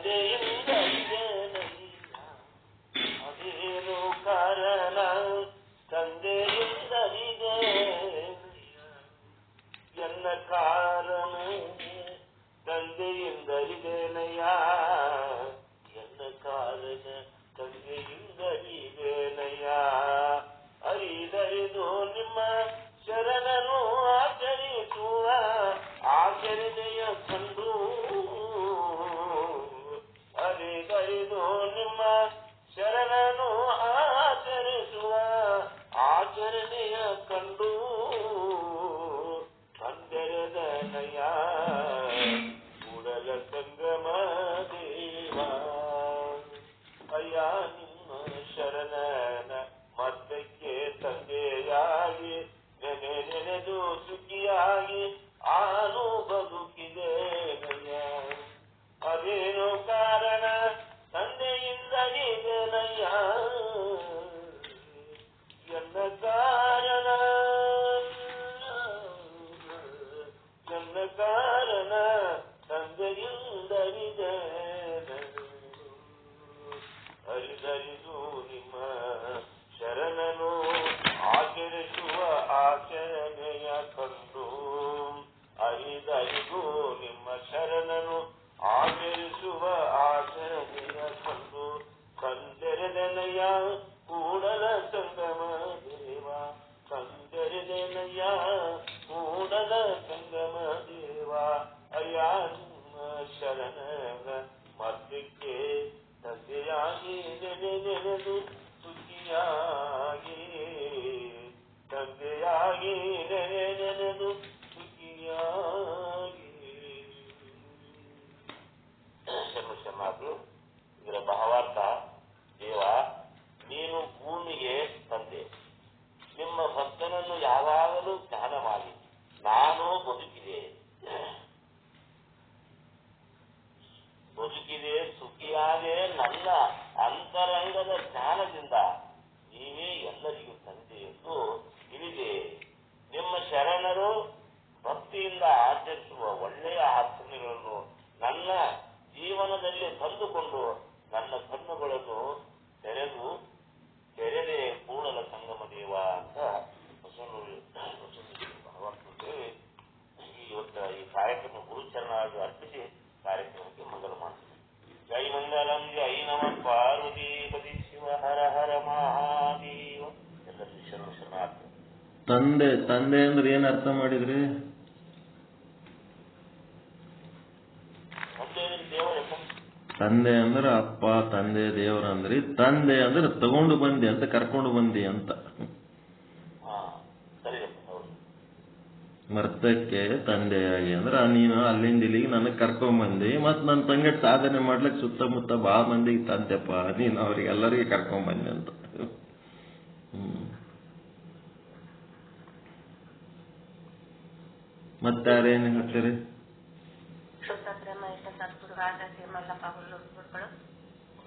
ತಂದೆಯಿಂದ ಇದೇನಯ್ಯ ಅದೇನು ಕಾರಣ ತಂದೆಯಿಂದ ಇದೇನಯ್ಯ ಎನ್ನ ಕಾರಣ ತಂದೆಯಿಂದ ಇದೇನಯ್ಯ ಎನ್ನ ಕಾರಣ ತಂದೆಯಿಂದ ಇದೇನಯ್ಯ ಅರಿದರಿದು ನಿಮ್ಮ ಶರಣನು ಆಚರಿಸುವ ಆಚರಣೆಯ ಕಂಡು ಅರಿದರಿದು ನಿಮ್ಮ ಶರಣನು ಆಚರಿಸುವ ಆಚರಣೆಯ ಕಂಡು ಕಂದೆರೆದನಯ್ಯ ಕೂಡಲ ಸಂಗಮ ದೇವ ಅಯ್ಯ ನಿಮ್ಮ ಶರಣನ ಮದ್ದಕ್ಕೆ ತಂದೆಯಾಗಿ ನೆನೆದು ಸುಖಿಯಾಗಿ ಆನು ಬದುಕಿದೇನಯ್ಯ ಅದೇನು ಕಾರಣ ತಂದೆಯಿಂದ ಇದೇನಯ್ಯ ಎನ್ನ ಕಾರಣ ತಂದೆಯಿಂದ ಇದೇನಯ್ಯ ಅರಿದರಿದು ನಿಮ್ಮ ಶರಣನು ಆಚರಿಸುವ ಆಚರಣೆಯ ಕಂಡು ಅರಿದರಿದು ನಿಮ್ಮ ಶರಣನು ಆಚರಿಸುವ ಆಚರಣೆಯ ಕಂಡು ಕಂದೆರೆದನಯ್ಯ ಕೂಡಲ ಸಂಗಮ ದೇವ ಕಂದೆರೆದನಯ್ಯ ಕೂಡಲ ಸಂಗಮ ದೇವ ಅಯ್ಯ ನಿಮ್ಮ ಶರಣನ ಮದ್ದಕ್ಕೆ ತಂದೆಯಾಗಿ ನೆನೆದು ಸುಖಿಯಾಗಿ ತಂದೆಯಾಗಿ ನೆನೆದು ಸುಖಿಯಾಗಿ ಶರಣಾರ್ಥಿ. ಇದರ ಭಾವಾರ್ಥ, ದೇವ ನೀನು ಭೂಮಿಗೆ ತಂದೆ, ನಿಮ್ಮ ಭಕ್ತನನ್ನು ಯಾವಾಗಲೂ ಜ್ಞಾನ ಮಾಡಿ ನಾನು ಬದುಕಿದೆ ಸುಖಿಯಾದೆ ನನ್ನ ಅಂತರಂಗದ ಜ್ಞಾನದಿಂದ ನೀವೇ ಎಲ್ಲರಿಗೂ ತಂದೆ ಎಂದು ತಿಳಿದೆ. ನಿಮ್ಮ ಶರಣರು ಭಕ್ತಿಯಿಂದ ಆಚರಿಸುವ ಒಳ್ಳೆಯ ಆಚರಣೆಗಳನ್ನು ನನ್ನ ಜೀವನದಲ್ಲಿ ತಂದುಕೊಂಡು ನನ್ನ ಕಣ್ಣುಗಳನ್ನು ತೆರೆದೆ ಕೂಡಲ ಸಂಗಮ ದೇವ ಅಂತ ಭಾವಾರ್ಥದಲ್ಲಿ ಇವತ್ತು ಈ ಕಾರ್ಯಕ್ರಮ ಗುರುಚರಣಾಗಿ ಅರ್ಪಿಸಿ ಕಾರ್ಯಕ್ರಮಕ್ಕೆ ಮಂಗಲ ಮಾಡ್ತೀವಿ. ಜೈ ಮಂಗಲಂ ಜೈ ನಮ ಪಾರ್ವತೀಪತಿ ಶಿವ ಹರ ಹರ ಮಹಾದೇವ. ಎಲ್ಲರಿಗೂ ಶರಣಾರ್ಥ. ತಂದೆ ಅಂದ್ರೆ ಏನ್ ಅರ್ಥ ಮಾಡಿದ್ರಿ? ತಂದೆ ಅಂದ್ರೆ ಅಪ್ಪ, ತಂದೆ ದೇವರ ಅಂದ್ರಿ. ತಂದೆ ಅಂದ್ರೆ ತಗೊಂಡು ಬಂದಿ ಅಂತ, ಕರ್ಕೊಂಡು ಬಂದಿ ಅಂತ. ಮರ್ತಕ್ಕೆ ತಂದೆಯಾಗಿ ಅಂದ್ರೆ ನೀನು ಅಲ್ಲಿಂದ ಇಲ್ಲಿಗೆ ನನಗೆ ಕರ್ಕೊಂಬಂದಿ, ಮತ್ ನನ್ನ ತಂಗಟ್ ಸಾಧನೆ ಮಾಡ್ಲಿಕ್ಕೆ ಸುತ್ತಮುತ್ತ ಬಹಳ ಮಂದಿಗೆ ತಂದೆಪ್ಪ ನೀನು ಅವ್ರಿಗೆಲ್ಲರಿಗೆ ಕರ್ಕೊಂಬಂದಿ ಅಂತ. ಮತ್ತಾರೇನು ಹೇಳ್ತೀರಿ? ಶುದ್ಧಬ್ರಹ್ಮೈಷ ಸದ್ಗುರುವಾದ ಶ್ರೀಮಲ್ಲಪ್ಪ ಹುಲ್ಲೂರುಗಳು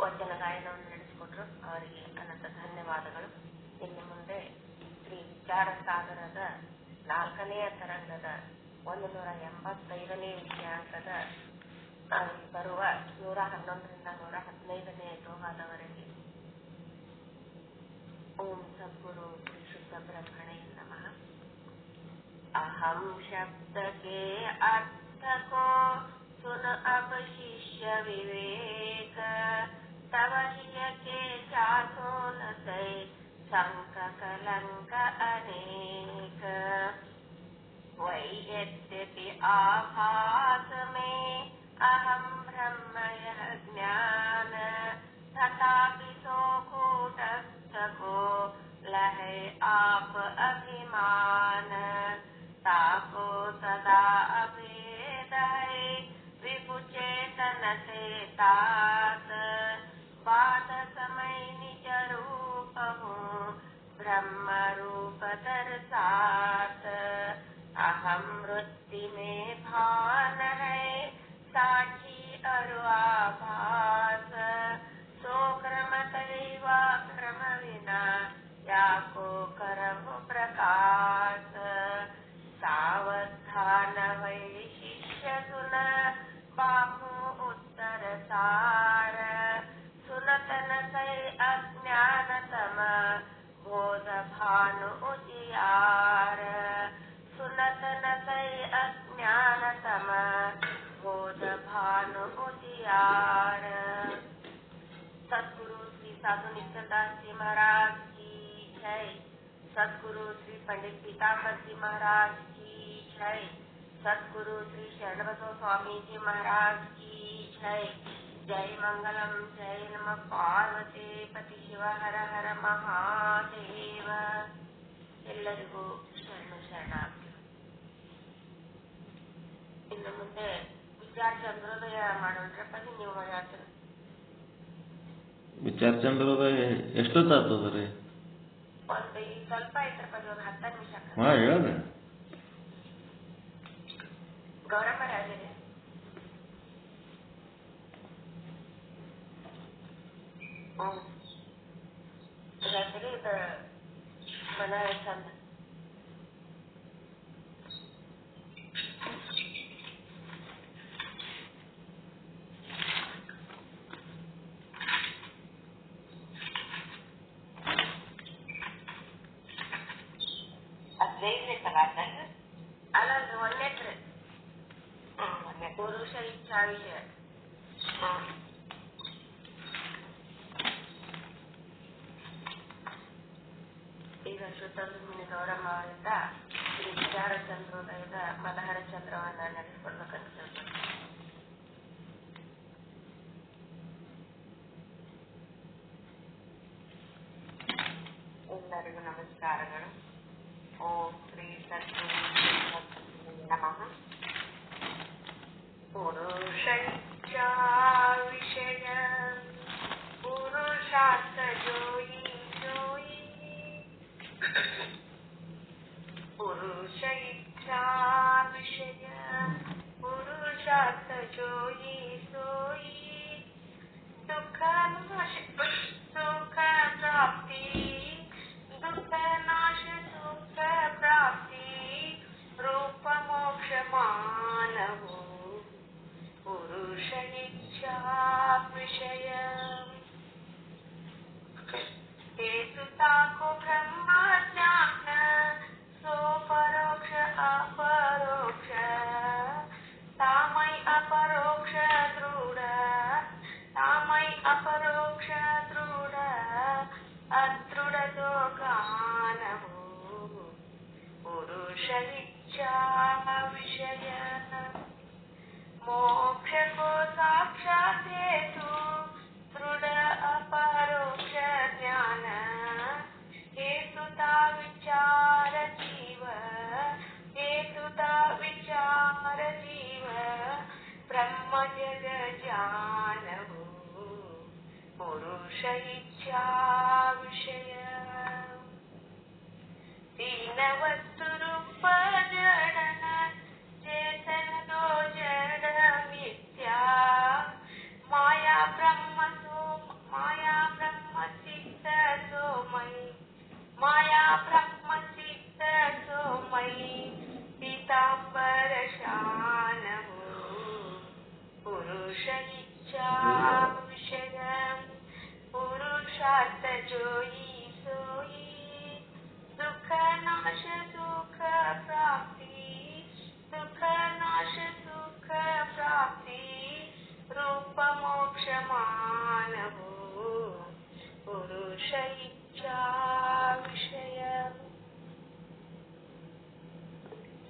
ವಚನ ಗಾಯನವನ್ನು ನಡೆಸಿಕೊಟ್ರು. ಅವರಿಗೆ ಅನಂತ ಧನ್ಯವಾದಗಳು. ಇನ್ನು ಮುಂದೆ ಶ್ರೀ ವಿಚಾರ ಸಾಗರದ 4ನೆಯ ತರಂಗದ 185ನೇ ವಿಷಯಾಂಕದ ಬರುವ 111ರಿಂದ 115ನೇ ಶ್ಲೋಕದವರೆಗೆ ಓಂ ಸದ್ಗುರು ಶ್ರೀ ಶುದ್ಧ ಬ್ರಹ್ಮಣೇ ನಮಃ. अहम शब्द के अर्थ को सुन अब शिष्य विवेक, तब के जातो न सै शंक कलंक अनेक। वै यद्यपि आभास में अहम ब्रह्म यह ज्ञान, तथापि सो कूटस्थ को लहे आप अभिमान। ताको सदा अभेद है विभु चेतन से तात, बाध समय निज रूप हूँ ब्रह्म रूप दर्शात। अहम वृत्ति में भान है साक्षी अरु आभास, सो क्रम दैव क्रम विना या को करहु प्रकाश। सावधान वै शिष्य सुन बाहु उत्तर सा सद्गुरु श्री पंडित पीताम्बर जी महाराज की जय। सद्गुरु श्री शरणबसव स्वामी जी महाराज की जय। जय मंगलम जय नमः पार्वती पति शिव हर हर ಮಹಾದೇವ. ಎಲ್ಲರಿಗೂ ಶರಣಾರ್ಥಿ. ಇನ್ನು ಮುಂದೆ ವಿಚಾರ ಚಂದ್ರೋದಯ ಮಾಡೋಣ್ರಪ್ಪ. ನೀವು ಹೇಳ್ತೀರ ವಿಚಾರ ಚಂದ್ರೋದಯ ಎಷ್ಟೊತ್ತಾಗ್ತದ ರೀ? ಒಂದು ಈ ಸ್ವಲ್ಪ ಐತ್ರಪ್ಪ, ಒಂದು 10 ನಿಮಿಷ. ಹಾ ಹೇಳ್ರಿ. ಗೌರಮ್ಮ ರಾಜರೇ, ರಾತ್ರಿ ಇದು ಮನ ಚಂದ. ಅಲ್ಲೊಂದು ಒಂದೇತ್ರಿ ಪುರುಷ ಇಚ್ಛಾ ವಿಷಯ. ಈಗ ಶುದ್ಧಬ್ರಹ್ಮಣ್ಯ ಗೌರಮ್ಮ ಅವರಿಂದ ಈ ವಿಚಾರ ಚಂದ್ರೋದಯದ ಮನಹರ ಚಂದ್ರವನ್ನ ನಡೆಸಿಕೊಡ್ಬೇಕಂತ ಕೇಳ್ತಾರೆ. ಎಲ್ಲರಿಗೂ ನಮಸ್ಕಾರಗಳು. ಓಂ ಶ್ರೀ ಸದ್ಗುರು ನಮಃ. ಪುರುಷ ಇಚ್ಛಾ ವಿಷಯ ಪುರುಷಾರ್ಥ ಜೋಯಿ ಜೋಯಿ. ಪುರುಷ ಇಚ್ಛಾ ವಿಷಯ ಪುರುಷಾರ್ಥ ಜೋಯಿ ಸೋಯಿ. ದುಃಖ ನಾಶ ಸುಖ ಪ್ರಾಪ್ತಿ ದುಃಖ ನಾಶ ಸುಖ ಪ್ರಾಪ್ತಿ ರೂಪ ಮೋಕ್ಷ ಮಾನವೋ ಪುರುಷ ಇಚ್ಛಾ ವಿಷಯ. हेतु ताको ब्रह्म ज्ञान सो परोक्ष अपरोक्ष तामय अपरोक्ष दृढ तामय अपरोक्ष दृढ अदृढ तो गानवो पुरुष इच्छा विषय. मोक्ष को साक्षात हेतु दृढ अपरोक्ष ज्ञान हेतुता विचार जीव हेतुता विचार जीव ब्रह्म जग जानवो पुरुष इच्छा विषय. तीन वस्तु रूप जड़ चेतन दो जड़ मिथ्या माया ब्रह्म चित्त सोमयी माया ब्रह्म चित्त सोमयी पीताम्बर शानवो पुरुष इच्छा विषय. पुरुषार्थ जोई सोई दुख नाश सुख प्राप्ति दुख नाश सुख प्राप्ति रूप मोक्ष मानवो पुरुष इच्छा विषय.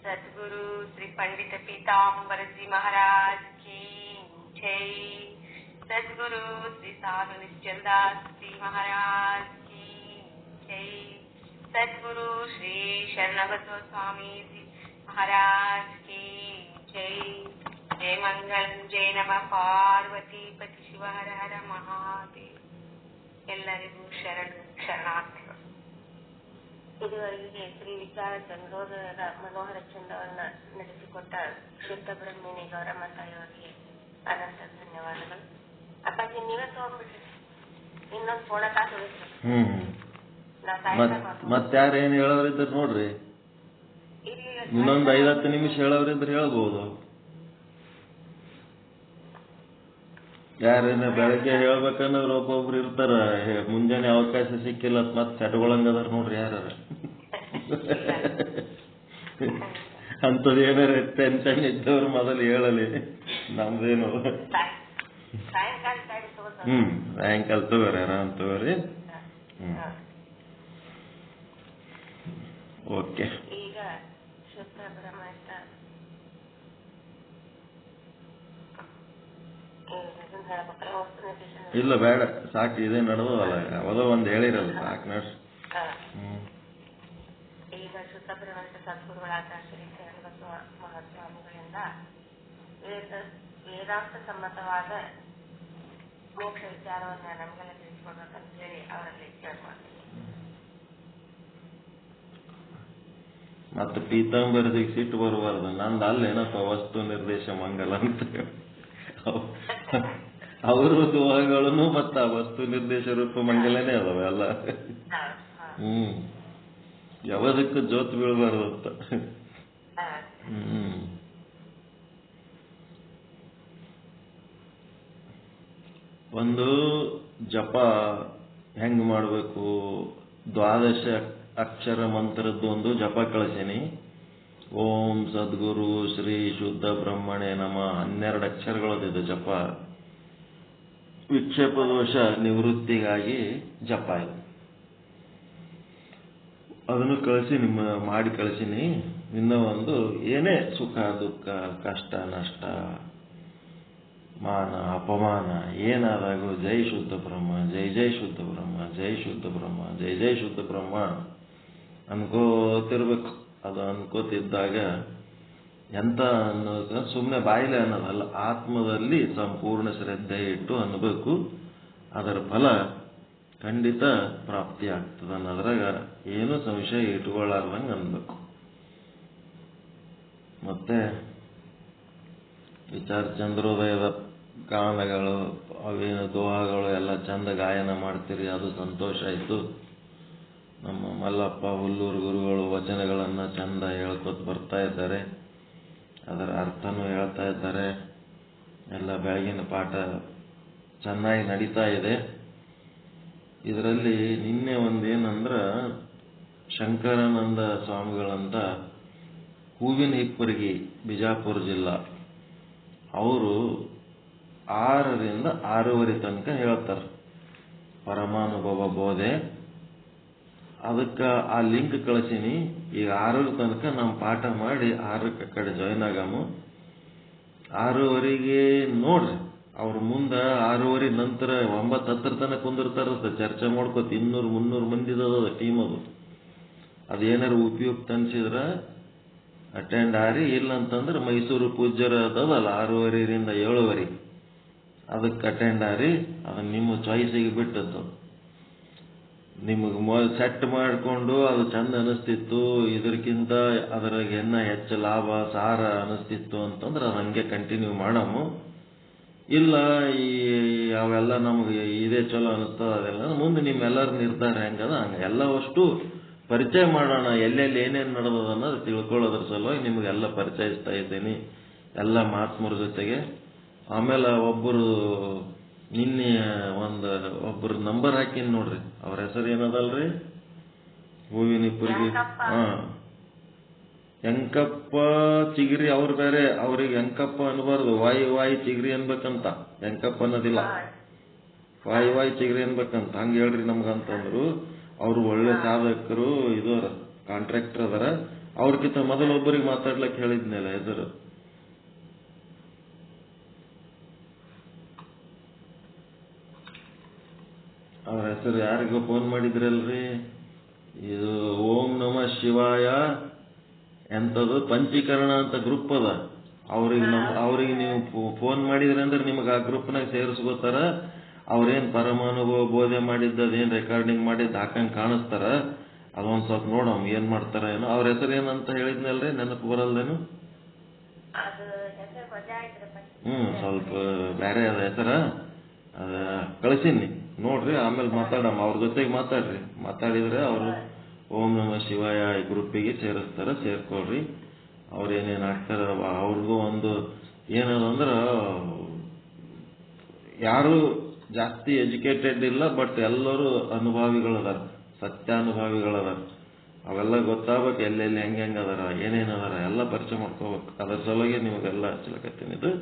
सद्गुरु श्री पंडित पीताम्बर जी महाराज की जय. सद्गुरु श्री साधु निश्चलदास जी महाराज की जय. सद्गुरु श्री शरणबसव स्वामी जी महाराज की जय. जय मंगल जय नमः पार्वती पति शिव हर हर ಮಹಾದೇವ. ಎಲ್ಲರಿಗೂ ಶರಣಾರ್ಥಿಗಳು. ಇದುವರೆಗೆ ಶ್ರೀ ವಿಚಾರ ಚಂದ್ರೋದಯದ ಮನೋಹರ ಚಂದವನ್ನ ನಡೆಸಿಕೊಟ್ಟ ಶುದ್ಧ ಬ್ರಹ್ಮಿಣಿ ಗೌರಮ್ಮ ತಾಯಿಯವರಿಗೆ ಅನಂತ ಧನ್ಯವಾದಗಳು. ಅಪ್ಪಾಜಿ ನೀವೇ ತಗೊಂಡ್ಬಿಟ್ರಿ, ಇನ್ನೊಂದು ಫೋನ ಕಾಸು ಮತ್ತಾರೇನು ಹೇಳೋರಿದ್ರು ನೋಡ್ರಿ, ಇನ್ನೊಂದು 5-10 ನಿಮಿಷ ಹೇಳೋರಿದ್ರೆ ಹೇಳ್ಬೋದು. ಯಾರೇನ ಬೆಳಗ್ಗೆ ಹೇಳ್ಬೇಕಂದ್ರೆ ಒಬ್ಬೊಬ್ರು ಇರ್ತಾರ, ಮುಂಜಾನೆ ಅವಕಾಶ ಸಿಕ್ಕಿಲ್ಲ ಮತ್ತೆ ಸೆಟ್ಗೊಳಂಗದಾರ ನೋಡ್ರಿ ಯಾರ. ಅಂತದೇನಾರ ಟೆನ್ಷನ್ ಇದ್ದವ್ರು ಮೊದಲು ಹೇಳಲಿ, ನಮ್ದೇನು. ಸಾಯಂಕಾಲ ತಗೋರಿ, ಆರಾಮ್ ತಗೋರಿ. ಓಕೆ. ಈಗ ಶುದ್ಧ ಬ್ರಹ್ಮಟ ಇಲ್ಲ ಬೇಡ ಸಾಕು, ಇದೇ ನಡೆದಲ್ಲ, ಯಾವುದೋ ಒಂದು ಹೇಳಿರಲ್ಲ ಸಾಕು ನಡ್ಸಿ. ಈಗ ಶುದ್ಧ ಬ್ರಹ್ಮಟ ಸದ್ಗುರುಗಳಾದ ಶ್ರೀ ಶರಣಬಸವ ಮಹಾಸ್ವಾಮಿಗಳಿಂದ ವೇದಾಂತ ಸಮ್ಮತವಾದ ಮೋಕ್ಷ ವಿಚಾರವನ್ನ ನಮಗೆಲ್ಲ ತಿಳಿಸ್ಕೊಡ್ಬೇಕಂತ ಹೇಳಿ ಅವರಲ್ಲಿ ಕೇಳ್ಕೊಳ್ತೀವಿ. ಮತ್ತೆ ಪೀತಾಂಬರದಿಗೆ ಸಿಟ್ಟು ಬರಬಾರ್ದು, ನಂದು ಅಲ್ಲೇನಪ್ಪ ವಸ್ತು ನಿರ್ದೇಶ ಮಂಗಲ ಅಂತ. ಅವರು ದೋಹಗಳನ್ನು ಮತ್ತ ವಸ್ತು ನಿರ್ದೇಶ ರೂಪ ಮಂಗಲನೇ ಅದಾವ ಎಲ್ಲ. ಯಾವದಕ್ಕೂ ಜೋತ್ ಬೀಳಬಾರ್ದು ಅಂತ. ಒಂದು ಜಪ ಹೆಂಗ್ ಮಾಡಬೇಕು, ದ್ವಾದಶ ಅಕ್ಷರ ಮಂತ್ರದ್ದು ಒಂದು ಜಪ ಕಳಿಸೀನಿ. ಓಂ ಸದ್ಗುರು ಶ್ರೀ ಶುದ್ಧ ಬ್ರಹ್ಮಣೇ ನಮಃ 12 ಅಕ್ಷರಗಳದಿದೆ ಜಪ. ವಿಕ್ಷೇಪ ದೋಷ ನಿವೃತ್ತಿಗಾಗಿ ಜಪ ಇದು. ಅದನ್ನು ಕಳಿಸಿ ಮಾಡಿ ಕಳಿಸೀನಿ. ಇನ್ನೂ ಒಂದು ಏನೇ ಸುಖ ದುಃಖ ಕಷ್ಟ ನಷ್ಟ ಮಾನ ಅಪಮಾನ ಏನಾದಾಗೂ ಜೈ ಶುದ್ಧ ಬ್ರಹ್ಮ, ಜೈ ಜೈ ಶುದ್ಧ ಬ್ರಹ್ಮ, ಜೈ ಶುದ್ಧ ಬ್ರಹ್ಮ, ಜೈ ಜೈ ಶುದ್ಧ ಬ್ರಹ್ಮ ಅನ್ಕೋತಿರ್ಬೇಕು. ಅದು ಅನ್ಕೋತಿದ್ದಾಗ ಎಂತ ಅನ್ನೋದು ಸುಮ್ಮನೆ ಬಾಯಿಲೆ ಅನ್ನೋದಲ್ಲ, ಆತ್ಮದಲ್ಲಿ ಸಂಪೂರ್ಣ ಶ್ರದ್ಧೆ ಇಟ್ಟು ಅನ್ನಬೇಕು. ಅದರ ಫಲ ಖಂಡಿತ ಪ್ರಾಪ್ತಿ ಆಗ್ತದೆ ಅನ್ನೋದ್ರಾಗ ಏನು ಸಂಶಯ ಇಟ್ಕೊಳ್ಳಾರ್ದಂಗೆ ಅನ್ಬೇಕು. ಮತ್ತೆ ವಿಚಾರ ಚಂದ್ರೋದಯದ ಗಾನಗಳು ಅವೇನು ದೋಹಗಳು ಎಲ್ಲ ಚಂದ ಗಾಯನ ಮಾಡ್ತೀರಿ, ಅದು ಸಂತೋಷ ಆಯಿತು. ನಮ್ಮ ಮಲ್ಲಪ್ಪ ಹುಲ್ಲೂರು ಗುರುಗಳು ವಚನಗಳನ್ನು ಚಂದ ಹೇಳ್ಕೊತ ಬರ್ತಾ ಇದ್ದಾರೆ, ಅದರ ಅರ್ಥನೂ ಹೇಳ್ತಾ ಇದ್ದಾರೆ. ಎಲ್ಲ ಬೆಳಗಿನ ಪಾಠ ಚೆನ್ನಾಗಿ ನಡೀತಾ ಇದೆ. ಇದರಲ್ಲಿ ನಿನ್ನೆ ಒಂದೇನಂದ್ರೆ ಶಂಕರಾನಂದ ಸ್ವಾಮಿಗಳಂತ ಹೂವಿನ ಹಿಪ್ಪರಗಿ ಬಿಜಾಪುರ ಜಿಲ್ಲಾ, ಅವರು 6ರಿಂದ 6:30 ತನಕ ಹೇಳ್ತಾರೆ ಪರಮಾನುಭವ ಬೋಧೆ. ಅದಕ್ಕೆ ಆ ಲಿಂಕ್ ಕಳಿಸೀನಿ. ಈಗ 6 ತನಕ ನಾವು ಪಾಠ ಮಾಡಿ 6ಕ್ಕೆ ಕಡೆ ಜಾಯ್ನ್ ಆಗಮು. 6:30ಗೆ ನೋಡ್ರಿ, ಅವ್ರ ಮುಂದೆ 6:30 ನಂತರ 9:10 ತನಕ ಕುಂದಿರ್ತಾರಂತ ಚರ್ಚೆ ಮಾಡ್ಕೋತ. 200-300 ಮಂದಿದ ಟೀಮ್ ಅದು. ಅದೇನಾರು ಉಪಯುಕ್ತ ಅನ್ಸಿದ್ರ ಅಟೆಂಡ್ ಆರಿ, ಇಲ್ಲ ಅಂತಂದ್ರೆ ಮೈಸೂರು ಪೂಜ್ಯರ ಅದಲ್ಲ 6:30ರಿಂದ 7:30 ಅದಕ್ಕೆ ಅಟೆಂಡ್ ಆರಿ. ಅದನ್ನ ನಿಮ್ಮ ಚಾಯ್ಸಿಗೆ ಬಿಟ್ಟದ್ದು. ನಿಮಗೆ ಸೆಟ್ ಮಾಡಿಕೊಂಡು ಅದು ಚಂದ ಅನಿಸ್ತಿತ್ತು, ಇದಕ್ಕಿಂತ ಅದ್ರಾಗ ಹೆಚ್ಚು ಲಾಭ ಸಾರ ಅನಿಸ್ತಿತ್ತು ಅಂತಂದ್ರೆ ಅದು ಹಂಗೆ ಕಂಟಿನ್ಯೂ ಮಾಡಮು. ಇಲ್ಲ ಅವೆಲ್ಲ ನಮಗೆ ಇದೇ ಚಲೋ ಅನಿಸ್ತದ, ಅದೆಲ್ಲ ಮುಂದೆ ನಿಮ್ಮೆಲ್ಲರ ನಿರ್ಧಾರ ಹೆಂಗದ ಹಂಗೆ ಎಲ್ಲ ಅಷ್ಟು ಪರಿಚಯ ಮಾಡೋಣ. ಎಲ್ಲೆಲ್ಲಿ ಏನೇನು ನಡೆದದ ಅನ್ನೋದು ತಿಳ್ಕೊಳ್ಳೋದ್ರ ಸಲುವಾಗಿ ನಿಮಗೆಲ್ಲ ಪರಿಚಯಿಸ್ತಾ ಇದ್ದೀನಿ, ಎಲ್ಲ ಮಹಾತ್ಮರ ಜೊತೆಗೆ. ಆಮೇಲೆ ಒಬ್ಬರು ನಿನ್ನೆ ಒಬ್ಬರು ನಂಬರ್ ಹಾಕಿನಿ ನೋಡ್ರಿ, ಅವ್ರ ಹೆಸರು ಏನದಲ್ರಿ, ಹೂವಿನ ಇಬ್ಬರಿಗೆ ಎಂಕಪ್ಪ ಚಿಗಿರಿ. ಅವ್ರು ಬೇರೆ, ಅವ್ರಿಗೆ ಎಂಕಪ್ಪ ಅನ್ಬಾರ್ದು, ವಾಯಿ ಚಿಗಿರಿ ಅನ್ಬೇಕಂತ. ಎಂಕಪ್ಪ ಅನ್ನೋದಿಲ್ಲ, ವಾಯಿ ಚಿಗಿರಿ ಅನ್ಬೇಕಂತ. ಹಂಗೆ ಹೇಳ್ರಿ ನಮ್ಗಂತಂದ್ರು. ಅವರು ಒಳ್ಳೆ ಸಾಧಕರು, ಇದರ ಕಾಂಟ್ರಾಕ್ಟರ್ ಅದರ. ಅವ್ರಕ್ಕಿಂತ ಮೊದಲೊಬ್ಬರಿಗೆ ಮಾತಾಡ್ಲಕ್ಕೆ ಹೇಳಿದ್ನಲ್ಲ ಹೆಸರು, ಅವ್ರ ಹೆಸರು ಯಾರಿಗೋ ಫೋನ್ ಮಾಡಿದ್ರಲ್ರಿ. ಇದು ಓಂ ನಮಃ ಶಿವಾಯ ಎಂಥದ್ದು ಪಂಚೀಕರಣ ಅಂತ ಗ್ರೂಪ್ ಅದ. ಅವ್ರಿಗೆ ನೀವು ಫೋನ್ ಮಾಡಿದ್ರಿ ಅಂದ್ರೆ ನಿಮಗೆ ಆ ಗ್ರೂಪ್ನಾಗ ಸೇರಿಸ್ಕೋತಾರ. ಅವ್ರೇನ್ ಪರಮಾನುಭವ ಬೋಧೆ ಮಾಡಿದ್ದೇನ್ ರೆಕಾರ್ಡಿಂಗ್ ಮಾಡಿದ್ದು ಹಾಕಂಗ್ ಕಾಣಿಸ್ತಾರ. ಅದೊಂದ್ ಸ್ವಲ್ಪ ನೋಡಮ್ ಏನ್ ಮಾಡ್ತಾರ ಏನೋ. ಅವ್ರ ಹೆಸರು ಏನಂತ ಹೇಳಿದ್ನಲ್ರಿ, ನೆನಪು ಬರಲ್ದೇನು? ಸ್ವಲ್ಪ ಬೇರೆ ಅದ ಹೆಸರ. ಅದ ಕಳಿಸೀನಿ ನೋಡ್ರಿ, ಆಮೇಲೆ ಮಾತಾಡಮ್ಮ. ಅವ್ರ ಜೊತೆಗೆ ಮಾತಾಡ್ರಿ. ಮಾತಾಡಿದ್ರೆ ಅವರು ಓಂ ನಮಃ ಶಿವಾಯ ಈ ಗ್ರೂಪಿಗೆ ಸೇರಿಸ್ತಾರ, ಸೇರ್ಕೊಳ್ರಿ. ಅವ್ರೇನೇನ್ ಆಗ್ತಾರ ಅವ್ರಿಗೂ ಒಂದು ಏನದಂದ್ರ, ಯಾರು ಜಾಸ್ತಿ ಎಜುಕೇಟೆಡ್ ಇಲ್ಲ, ಬಟ್ ಎಲ್ಲರೂ ಅನುಭವಿಗಳದಾರ, ಸತ್ಯಾನುಭವಿಗಳದಾರ. ಅವೆಲ್ಲ ಗೊತ್ತಾಗ್ಬೇಕು, ಎಲ್ಲೆಲ್ಲಿ ಹೆಂಗೆ ಅದಾರ, ಏನೇನದಾರ ಎಲ್ಲ ಪರಿಚಯ ಮಾಡ್ಕೋಬೇಕು. ಅದ್ರ ಸಲುವಾಗಿ ನಿಮಗೆಲ್ಲ ಹಚ್ಚಲಕತ್ತೀನಿ. ಇದು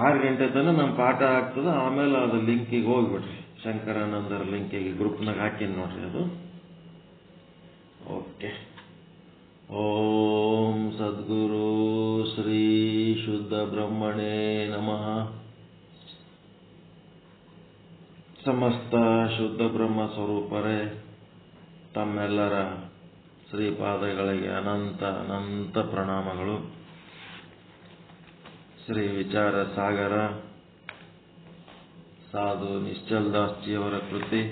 6 ಗಂಟೆ ತನಕ ನಮ್ಮ ಪಾಠ ಆಗ್ತದ. ಆಮೇಲೆ ಅದು ಲಿಂಕಿಗೆ ಹೋಗ್ಬಿಡ್ರಿ, ಶಂಕರಾನಂದರ ಲಿಂಕಿಗೆ ಗ್ರೂಪ್ನಾಗ ಹಾಕಿನಿ ನೋಡ್ರಿ ಅದು. ಓಕೆ. ಶ್ರೀ ಶುದ್ಧ ಬ್ರಹ್ಮಣೇ ನಮಃ. ಸಮಸ್ತ ಶುದ್ಧ ಬ್ರಹ್ಮ ಸ್ವರೂಪರೇ, ತಮ್ಮೆಲ್ಲರ ಶ್ರೀಪಾದಗಳಿಗೆ ಅನಂತ ಅನಂತ ಪ್ರಣಾಮಗಳು. ಶ್ರೀ ವಿಚಾರ ಸಾಗರ ಸಾಧು ನಿಶ್ಚಲ್ ದಾಸ್ ಜಿಯವರ ಕೃತಿ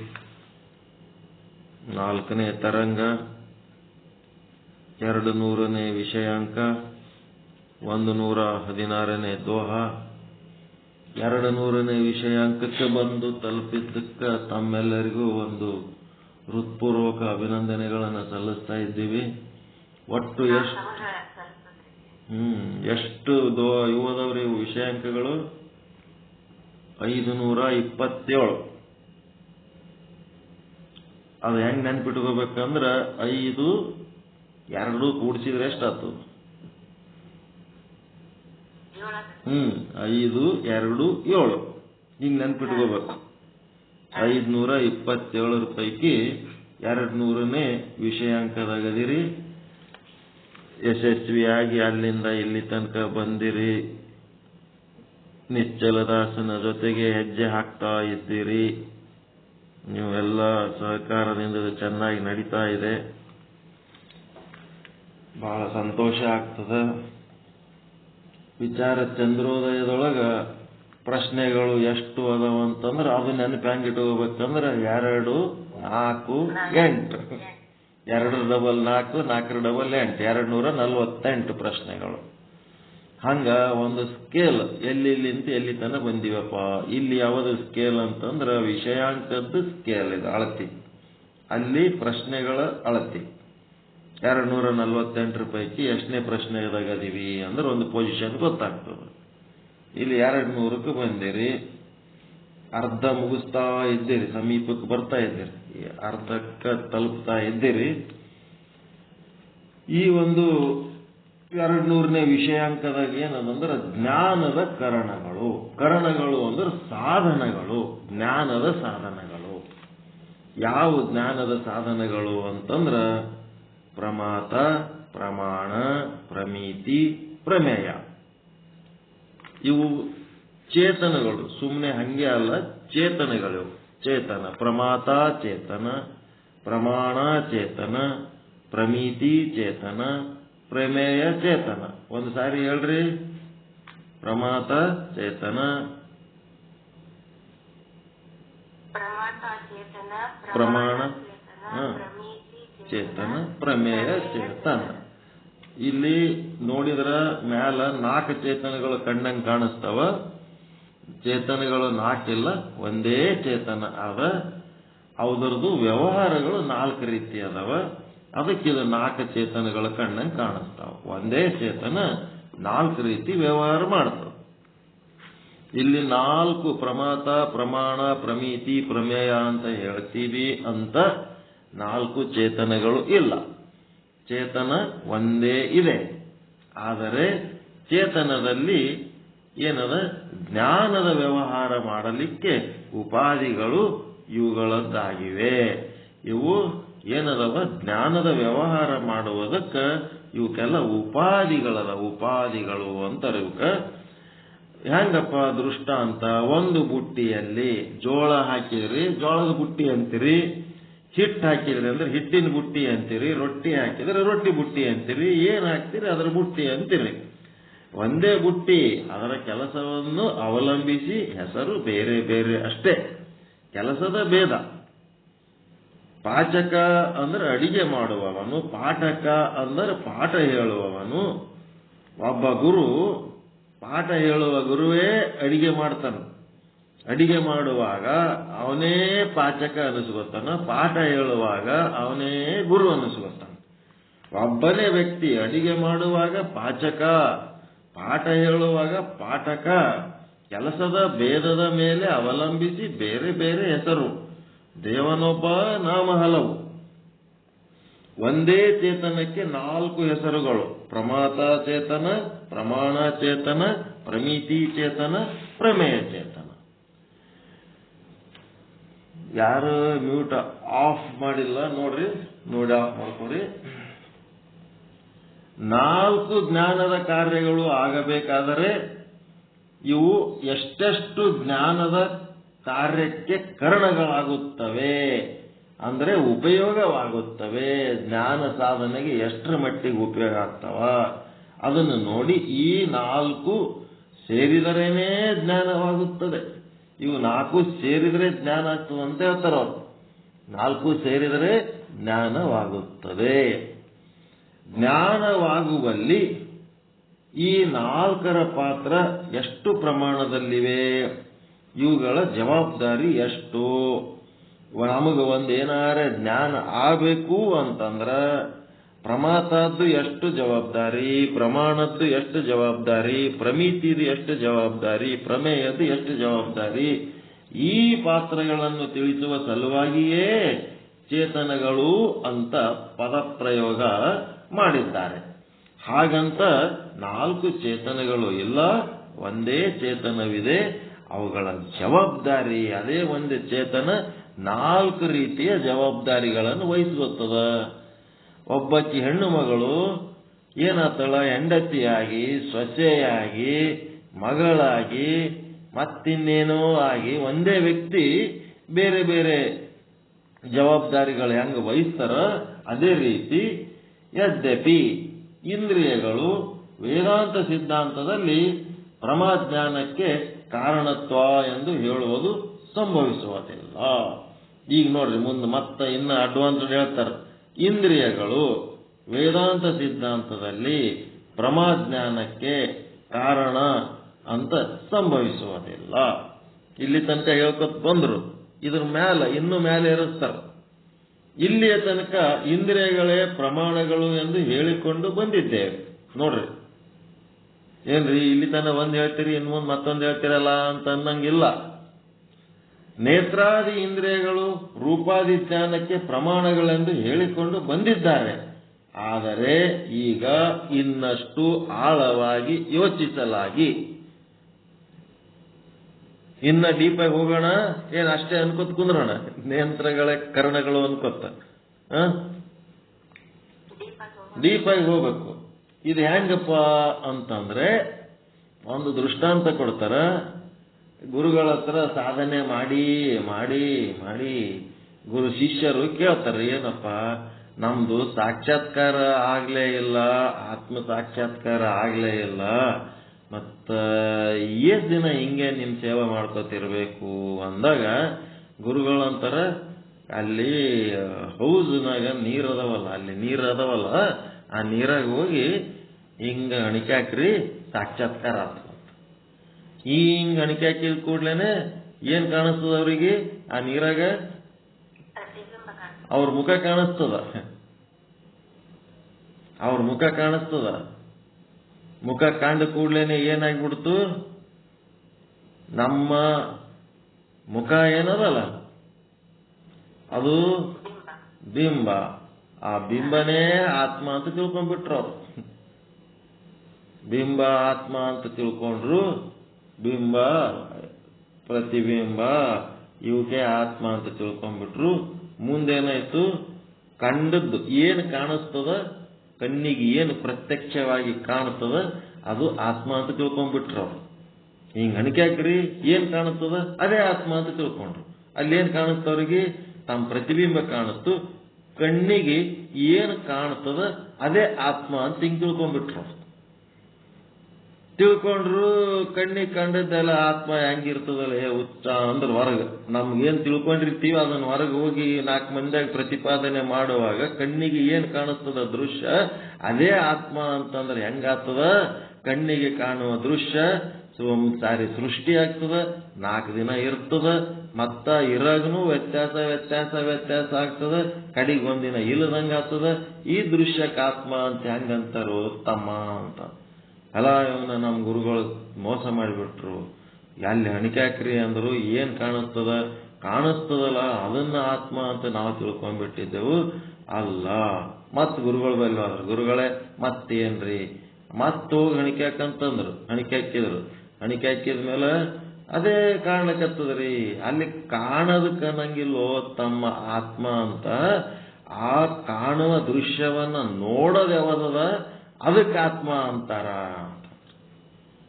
4ನೇ ತರಂಗ, 200ನೇ ವಿಷಯಾಂಕ, 116ನೇ ದೋಹ. 200ನೇ ವಿಷಯಾಂಕಕ್ಕೆ ಬಂದು ತಲುಪಿದ್ದಕ್ಕೆ ತಮ್ಮೆಲ್ಲರಿಗೂ ಒಂದು ಹೃತ್ಪೂರ್ವಕ ಅಭಿನಂದನೆಗಳನ್ನು ಸಲ್ಲಿಸ್ತಾ ಇದ್ದೀವಿ. ಒಟ್ಟು ಎಷ್ಟು ಇವದವ್ರಿ ಇವು ವಿಷಯಾಂಕಗಳು? 527. ಅದು ಹೆಂಗ್ ನೆನ್ಪಿಟ್ಕೋಬೇಕಂದ್ರ 5 2 ಕೂಡಿಸಿದ್ರೆ ಎಷ್ಟಾಯ್ತು? 5 2 7. ಹಿಂಗ್ ನೆನ್ಪಿಟ್ಕೋಬೇಕು. 527 ಪೈಕಿ 200ನೇ ವಿಷಯಾಂಕದಾಗದಿರಿ. ಯಶಸ್ವಿಯಾಗಿ ಅಲ್ಲಿಂದ ಇಲ್ಲಿ ತನಕ ಬಂದಿರಿ. ನಿಶ್ಚಲದಾಸನ ಜೊತೆಗೆ ಹೆಜ್ಜೆ ಹಾಕ್ತಾ ಇದ್ದೀರಿ. ನೀವೆಲ್ಲ ಸಹಕಾರದಿಂದ ಚೆನ್ನಾಗಿ ನಡೀತಾ ಇದೆ. ಬಹಳ ಸಂತೋಷ ಆಗ್ತದ. ವಿಚಾರ ಚಂದ್ರೋದಯದೊಳಗ ಪ್ರಶ್ನೆಗಳು ಎಷ್ಟು ಅದಾವಂತಂದ್ರೆ ಅದು ನೆನಪು ಹೆಂಗ್ ಇಟ್ಕೋಬೇಕಂದ್ರೆ 2, 4, 8. 2 ಡಬಲ್ 4, 4 ಡಬಲ್ 8, 248 ಪ್ರಶ್ನೆಗಳು. ಹಂಗ ಒಂದು ಸ್ಕೇಲ್ ಎಲ್ಲಿಂತ ಎಲ್ಲಿ ತನಕ ಬಂದಿವಪ್ಪ. ಇಲ್ಲಿ ಯಾವುದು ಸ್ಕೇಲ್ ಅಂತಂದ್ರೆ ವಿಷಯಾಂಕದ್ದು ಸ್ಕೇಲ್, ಇದು ಅಳತಿ. ಅಲ್ಲಿ ಪ್ರಶ್ನೆಗಳ ಅಳತಿ. 248 ಪೈಕಿ ಎಷ್ಟನೇ ಪ್ರಶ್ನೆದಾಗ ಅದೀವಿ ಅಂದ್ರೆ ಒಂದು ಪೊಸಿಷನ್ ಗೊತ್ತಾಗ್ತದೆ. ಇಲ್ಲಿ 200ಕ್ಕೆ ಬಂದಿರಿ, ಅರ್ಧ ಮುಗಿಸ್ತಾ ಇದ್ದೀರಿ, ಸಮೀಪಕ್ಕೆ ಬರ್ತಾ ಇದ್ದೀರಿ, ಅರ್ಧಕ್ಕೆ ತಲುಪ್ತಾ ಇದ್ದೀರಿ. ಈ ಒಂದು 200ನೇ ವಿಷಯಾಂಕದಾಗ ಏನದಂದ್ರೆ ಜ್ಞಾನದ ಕರಣಗಳು. ಕರಣಗಳು ಅಂದ್ರೆ ಸಾಧನಗಳು, ಜ್ಞಾನದ ಸಾಧನಗಳು. ಯಾವ ಜ್ಞಾನದ ಸಾಧನಗಳು ಅಂತಂದ್ರ ಪ್ರಮಾತ, ಪ್ರಮಾಣ, ಪ್ರಮಿತಿ, ಪ್ರಮೇಯ. ಇವು ಚೇತನಗಳು, ಸುಮ್ಮನೆ ಹಂಗೆ ಅಲ್ಲ, ಚೇತನಗಳು. ಚೇತನ ಪ್ರಮಾತ ಚೇತನ, ಪ್ರಮಾಣ ಚೇತನ, ಪ್ರಮಿತಿ ಚೇತನ, ಪ್ರಮೇಯ ಚೇತನ. ಒಂದು ಸಾರಿ ಹೇಳ್ರಿ. ಪ್ರಮಾತ ಚೇತನ, ಪ್ರಮಾಣ ಚೇತನ, ಪ್ರಮೇಯ ಚೇತನ. ಇಲ್ಲಿ ನೋಡಿದ್ರ ಮ್ಯಾಲ 4 ಚೇತನಗಳು ಕಣ್ಣಂಗ್ ಕಾಣಿಸ್ತಾವ. ಚೇತನಗಳು 4 ಇಲ್ಲ, ಒಂದೇ ಚೇತನ ಅದ. ಅವರದು ವ್ಯವಹಾರಗಳು 4 ರೀತಿ ಅದಾವ. ಅದಕ್ಕಿದು 4 ಚೇತನಗಳ ಕಣ್ಣಂಗ್ ಕಾಣಿಸ್ತಾವ. ಒಂದೇ ಚೇತನ 4 ರೀತಿ ವ್ಯವಹಾರ ಮಾಡ್ತಾವ. ಇಲ್ಲಿ 4 ಪ್ರಮಾತ, ಪ್ರಮಾಣ, ಪ್ರಮಿತಿ, ಪ್ರಮೇಯ ಅಂತ ಹೇಳ್ತೀವಿ ಅಂತ 4 ಚೇತನಗಳು ಇಲ್ಲ. ಚೇತನ ಒಂದೇ ಇದೆ. ಆದರೆ ಚೇತನದಲ್ಲಿ ಏನದ, ಜ್ಞಾನದ ವ್ಯವಹಾರ ಮಾಡಲಿಕ್ಕೆ ಉಪಾಧಿಗಳು ಇವುಗಳದ್ದಾಗಿವೆ. ಇವು ಏನದವ, ಜ್ಞಾನದ ವ್ಯವಹಾರ ಮಾಡುವುದಕ್ಕೆ ಇವಕ್ಕೆಲ್ಲ ಉಪಾಧಿಗಳದ. ಉಪಾಧಿಗಳು ಅಂತಾರೆ ಇವಕ್ಕ. ಹೆಂಗಪ್ಪ ದೃಷ್ಟಾಂತ? ಒಂದು ಬುಟ್ಟಿಯಲ್ಲಿ ಜೋಳ ಹಾಕಿದ್ರಿ, ಜೋಳದ ಬುಟ್ಟಿ ಅಂತೀರಿ. ಹಿಟ್ಟು ಹಾಕಿದ್ರಿ ಅಂದ್ರೆ ಹಿಟ್ಟಿನ ಬುಟ್ಟಿ ಅಂತೀರಿ. ರೊಟ್ಟಿ ಹಾಕಿದ್ರೆ ರೊಟ್ಟಿ ಬುಟ್ಟಿ ಅಂತೀರಿ. ಏನ್ ಹಾಕ್ತಿರಿ ಅದರ ಬುಟ್ಟಿ ಅಂತೀರಿ. ಒಂದೇ ಬುಟ್ಟಿ, ಅದರ ಕೆಲಸವನ್ನು ಅವಲಂಬಿಸಿ ಹೆಸರು ಬೇರೆ ಬೇರೆ ಅಷ್ಟೇ. ಕೆಲಸದ ಭೇದ. ಪಾಚಕ ಅಂದ್ರೆ ಅಡಿಗೆ ಮಾಡುವವನು, ಪಾಠಕ ಅಂದ್ರೆ ಪಾಠ ಹೇಳುವವನು. ಒಬ್ಬ ಗುರು ಪಾಠ ಹೇಳುವ ಗುರುವೇ ಅಡಿಗೆ ಮಾಡ್ತಾನೆ. ಅಡಿಗೆ ಮಾಡುವಾಗ ಅವನೇ ಪಾಚಕ ಅನಿಸ್ಕೊತಾನ, ಪಾಠ ಹೇಳುವಾಗ ಅವನೇ ಗುರು ಅನಿಸ್ಕೊತಾನ. ಒಬ್ಬನೇ ವ್ಯಕ್ತಿ ಅಡಿಗೆ ಮಾಡುವಾಗ ಪಾಚಕ, ಪಾಠ ಹೇಳುವಾಗ ಪಾಠಕ. ಕೆಲಸದ ಭೇದದ ಮೇಲೆ ಅವಲಂಬಿಸಿ ಬೇರೆ ಬೇರೆ ಹೆಸರು. ದೇವನೊಬ್ಬ, ನಾಮ ಹಲವು. ಒಂದೇ ಚೇತನಕ್ಕೆ 4 ಹೆಸರುಗಳು. ಪ್ರಮಾತ ಚೇತನ, ಪ್ರಮಾಣ ಚೇತನ, ಪ್ರಮಿತಿ ಚೇತನ, ಪ್ರಮೇಯ ಚೇತನ. ಯಾರು ಮ್ಯೂಟ್ ಆಫ್ ಮಾಡಿಲ್ಲ ನೋಡ್ರಿ, ನೋಡಿ ಆಫ್ ಮಾಡ್ಕೊರಿ. 4 ಜ್ಞಾನದ ಕಾರ್ಯಗಳು ಆಗಬೇಕಾದರೆ ಇವು ಎಷ್ಟೆಷ್ಟು ಜ್ಞಾನದ ಕಾರ್ಯಕ್ಕೆ ಕಾರಣಗಳಾಗುತ್ತವೆ, ಅಂದರೆ ಉಪಯೋಗವಾಗುತ್ತವೆ, ಜ್ಞಾನ ಸಾಧನೆಗೆ ಎಷ್ಟರ ಮಟ್ಟಿಗೆ ಉಪಯೋಗ ಆಗ್ತವ ಅದನ್ನು ನೋಡಿ ಈ 4 ಸೇರಿದರೇನೇ ಜ್ಞಾನವಾಗುತ್ತದೆ. ಇವು 4 ಸೇರಿದರೆ ಜ್ಞಾನ ಆಗ್ತದೆ ಅಂತ ಹೇಳ್ತಾರೆ ಅವರು. 4 ಸೇರಿದರೆ ಜ್ಞಾನವಾಗುತ್ತದೆ. ಜ್ಞಾನವಾಗುವಲ್ಲಿ ಈ 4ರ ಪಾತ್ರ ಎಷ್ಟು ಪ್ರಮಾಣದಲ್ಲಿವೆ, ಇವುಗಳ ಜವಾಬ್ದಾರಿ ಎಷ್ಟು? ನಮಗೆ ಒಂದೇನಾರ ಜ್ಞಾನ ಆಗಬೇಕು ಅಂತಂದ್ರೆ ಪ್ರಮಾತದ್ದು ಎಷ್ಟು ಜವಾಬ್ದಾರಿ, ಪ್ರಮಾಣದ್ದು ಎಷ್ಟು ಜವಾಬ್ದಾರಿ, ಪ್ರಮಿತಿದು ಎಷ್ಟು ಜವಾಬ್ದಾರಿ, ಪ್ರಮೇಯದ್ದು ಎಷ್ಟು ಜವಾಬ್ದಾರಿ. ಈ ಪಾತ್ರಗಳನ್ನು ತಿಳಿಸುವ ಸಲುವಾಗಿಯೇ ಚೇತನಗಳು ಅಂತ ಪದಪ್ರಯೋಗ ಮಾಡಿದ್ದಾರೆ. ಹಾಗಂತ 4 ಚೇತನಗಳು ಇಲ್ಲ, ಒಂದೇ ಚೇತನವಿದೆ. ಅವುಗಳ ಜವಾಬ್ದಾರಿ ಅದೇ ಒಂದು ಚೇತನ 4 ರೀತಿಯ ಜವಾಬ್ದಾರಿಗಳನ್ನು ವಹಿಸುತ್ತದ. ಒಬ್ಬಕ್ಕಿ ಹೆಣ್ಣು ಮಗಳು ಏನಾತಳ, ಹೆಂಡತಿಯಾಗಿ, ಸೊಸೆಯಾಗಿ, ಮಗಳಾಗಿ, ಮತ್ತಿನ್ನೇನೋ ಆಗಿ ಒಂದೇ ವ್ಯಕ್ತಿ ಬೇರೆ ಬೇರೆ ಜವಾಬ್ದಾರಿಗಳು ಹೆಂಗೆ ವಹಿಸ್ತಾರ ಅದೇ ರೀತಿ ಯದ್ಯಪಿ ಇಂದ್ರಿಯಗಳು ವೇದಾಂತ ಸಿದ್ಧಾಂತದಲ್ಲಿ ಪ್ರಮಾಜ್ಞಾನಕ್ಕೆ ಕಾರಣತ್ವ ಎಂದು ಹೇಳುವುದು ಸಂಭವಿಸುವುದಿಲ್ಲ. ಈಗ ನೋಡ್ರಿ ಮುಂದೆ ಮತ್ತೆ ಇನ್ನು ಅಡ್ವಾನ್ಸ್ಡ್ ಹೇಳ್ತಾರೆ. ಇಂದ್ರಿಯಗಳು ವೇದಾಂತ ಸಿದ್ಧಾಂತದಲ್ಲಿ ಪ್ರಮಾಜ್ಞಾನಕ್ಕೆ ಕಾರಣ ಅಂತ ಸಂಭವಿಸುವುದಿಲ್ಲ. ಇಲ್ಲಿ ತನಕ ಹೇಳ್ಕೊತ ಬಂದ್ರು. ಇದ್ರ ಮೇಲೆ ಇನ್ನೂ ಮೇಲೆ ಇರುತ್ತಾರೆ. ಇಲ್ಲಿಯ ತನಕ ಇಂದ್ರಿಯಗಳೇ ಪ್ರಮಾಣಗಳು ಎಂದು ಹೇಳಿಕೊಂಡು ಬಂದಿದ್ದೇವೆ. ನೋಡ್ರಿ ಏನ್ರಿ ಇಲ್ಲಿ ತನಕ ಒಂದ್ ಹೇಳ್ತೀರಿ ಇನ್ನು ಮುಂದೆ ಮತ್ತೊಂದು ಹೇಳ್ತೀರಲ್ಲ ಅಂತ ಅನ್ನಂಗಿಲ್ಲ. ನೇತ್ರಾದಿ ಇಂದ್ರಿಯಗಳು ರೂಪಾದಿ ಜ್ಞಾನಕ್ಕೆ ಪ್ರಮಾಣಗಳೆಂದು ಹೇಳಿಕೊಂಡು ಬಂದಿದ್ದಾರೆ. ಆದರೆ ಈಗ ಇನ್ನಷ್ಟು ಆಳವಾಗಿ ಯೋಚಿಸಲಾಗಿ ಇನ್ನ ಡೀಪಾಗಿ ಹೋಗೋಣ. ಏನ್ ಅಷ್ಟೇ ಅನ್ಕೋತ ಕುಂದ್ರೋಣ, ನೇತ್ರಗಳೇ ಕರ್ಣಗಳು ಅನ್ಕೋತ ಡೀಪಾಗಿ ಹೋಗ್ಬೇಕು. ಇದು ಹೆಂಗಪ್ಪ ಅಂತಂದ್ರೆ ಒಂದು ದೃಷ್ಟಾಂತ ಕೊಡ್ತಾರ. ಗುರುಗಳ ಹತ್ರ ಸಾಧನೆ ಮಾಡಿ ಮಾಡಿ ಮಾಡಿ ಗುರು ಶಿಷ್ಯರು ಕೇಳ್ತಾರೆ, ಏನಪ್ಪ ನಮ್ದು ಸಾಕ್ಷಾತ್ಕಾರ ಆಗ್ಲೇ ಇಲ್ಲ, ಆತ್ಮ ಸಾಕ್ಷಾತ್ಕಾರ ಆಗ್ಲೇ ಇಲ್ಲ, ಮತ್ತ ಎಷ್ಟ್ ದಿನ ಹಿಂಗೆ ನಿಮ್ ಸೇವೆ ಮಾಡ್ಕೋತಿರ್ಬೇಕು ಅಂದಾಗ ಗುರುಗಳಂತಾರ, ಅಲ್ಲಿ ಹೌಸ್ನಾಗ ನೀರದವಲ್ಲ, ಅಲ್ಲಿ ನೀರದವಲ್ಲ, ಆ ನೀರಾಗ ಹೋಗಿ ಹಿಂಗ ಅಣಿಕೆ ಹಾಕ್ರಿ ಸಾಕ್ಷಾತ್ಕಾರ ಆಗ್ತದ. ಹಿಂಗ ಅಣಿಕೆ ಹಾಕಿದ ಕೂಡ್ಲೇನೆ ಏನ್ ಕಾಣಿಸ್ತದ ಅವ್ರಿಗೆ? ಆ ನೀರಾಗ ಅವ್ರ ಮುಖ ಕಾಣಿಸ್ತದ, ಅವ್ರ ಮುಖ ಕಾಣಿಸ್ತದ. ಮುಖ ಕಾಂಡ ಕೂಡ್ಲೇನೆ ಏನಾಗ್ಬಿಡ್ತು? ನಮ್ಮ ಮುಖ ಏನದಲ್ಲ ಅದು ಬಿಂಬ. ಆ ಬಿಂಬನೇ ಆತ್ಮ ಅಂತ ತಿಳ್ಕೊಂಡ್ಬಿಟ್ರು ಅವ್ರು. ಬಿಂಬ ಆತ್ಮ ಅಂತ ತಿಳ್ಕೊಂಡ್ರು. ಬಿಂಬ ಪ್ರತಿಬಿಂಬ ಇವಕ್ಕೆ ಆತ್ಮ ಅಂತ ತಿಳ್ಕೊಂಡ್ಬಿಟ್ರು. ಮುಂದೇನಾಯ್ತು? ಕಂಡದ್ದು ಏನು ಕಾಣಿಸ್ತದ, ಕಣ್ಣಿಗೆ ಏನು ಪ್ರತ್ಯಕ್ಷವಾಗಿ ಕಾಣುತ್ತದ ಅದು ಆತ್ಮ ಅಂತ ತಿಳ್ಕೊಂಡ್ಬಿಟ್ರು ಅವ್ರು. ಹಿಂಗ ಅಣಿಕೆ ಹಾಕ್ರಿ ಏನ್ ಕಾಣುತ್ತದ ಅದೇ ಆತ್ಮ ಅಂತ ತಿಳ್ಕೊಂಡ್ರು. ಅಲ್ಲಿ ಏನ್ ಕಾಣುತ್ತವ್ರಿಗೆ? ತಮ್ಮ ಪ್ರತಿಬಿಂಬ ಕಾಣಿಸ್ತು. ಕಣ್ಣಿಗೆ ಏನು ಕಾಣುತ್ತದ ಅದೇ ಆತ್ಮ ಅಂತ ಹಿಂಗ್ ತಿಳ್ಕೊಂಡ್ಬಿಟ್ರು. ತಿಳ್ಕೊಂಡ್ರು ಕಣ್ಣಿಗೆ ಕಂಡದ್ದೆಲ್ಲ ಆತ್ಮ ಹೆಂಗಿರ್ತದಲ್ಲ ಹುಚ್ಚ ಅಂದ್ರೆ ಹೊರಗೆ ನಮ್ಗೇನ್ ತಿಳ್ಕೊಂಡಿರ್ತೀವಿ ಅದನ್ನ ಹೊರಗೆ ಹೋಗಿ 4 ಮಂದಿಯಾಗ ಪ್ರತಿಪಾದನೆ ಮಾಡುವಾಗ ಕಣ್ಣಿಗೆ ಏನ್ ಕಾಣಿಸ್ತದ ದೃಶ್ಯ ಅದೇ ಆತ್ಮ ಅಂತಂದ್ರೆ ಹೆಂಗಾಗ್ತದ? ಕಣ್ಣಿಗೆ ಕಾಣುವ ದೃಶ್ಯ ಸಾರಿ ಸೃಷ್ಟಿ ಆಗ್ತದ, 4 ದಿನ ಇರ್ತದ, ಮತ್ತ ಇರಾಗನು ವ್ಯತ್ಯಾಸ ವ್ಯತ್ಯಾಸ ವ್ಯತ್ಯಾಸ ಆಗ್ತದ, ಕಡಿಗೆ ಒಂದಿನ ಇಲ್ಲದಂಗ ಆಗ್ತದ. ಈ ದೃಶ್ಯಕ್ಕೆ ಆತ್ಮ ಅಂತ ಹೆಂಗಂತಾರು ತಮ್ಮ ಅಂತ. ಅಲ್ಲ ಇವನ ನಮ್ಮ ಗುರುಗಳು ಮೋಸ ಮಾಡಿಬಿಟ್ರು. ಎಲ್ಲಿ ಅಣಿಕೆ ಹಾಕ್ರಿ ಅಂದ್ರು ಏನ್ ಕಾಣಿಸ್ತದ? ಕಾಣಿಸ್ತದಲ್ಲ ಅದನ್ನ ಆತ್ಮ ಅಂತ ನಾವು ತಿಳ್ಕೊಂಡ್ಬಿಟ್ಟಿದ್ದೆವು. ಅಲ್ಲ ಮತ್ ಗುರುಗಳು ಬಲ್ಲ ಅಂದ್ರು. ಗುರುಗಳೇ ಮತ್ತೇನ್ರಿ? ಮತ್ ಹೋಗಿ ಅಣಿಕೆ ಹಾಕಂತಂದ್ರು. ಅಣಿಕೆ ಹಾಕಿದ್ರು. ಅಣಿಕೆ ಹಾಕಿದ ಮೇಲೆ ಅದೇ ಕಾಣಕತ್ತದ್ರಿ. ಅಲ್ಲಿ ಕಾಣದಕ್ಕೆ ಅನ್ನಂಗಿಲ್ಲೋ ತಮ್ಮ ಆತ್ಮ ಅಂತ. ಆ ಕಾಣುವ ದೃಶ್ಯವನ್ನ ನೋಡೋದು ಯಾವದದ ಅದಕ್ಕೆ ಆತ್ಮ ಅಂತಾರ.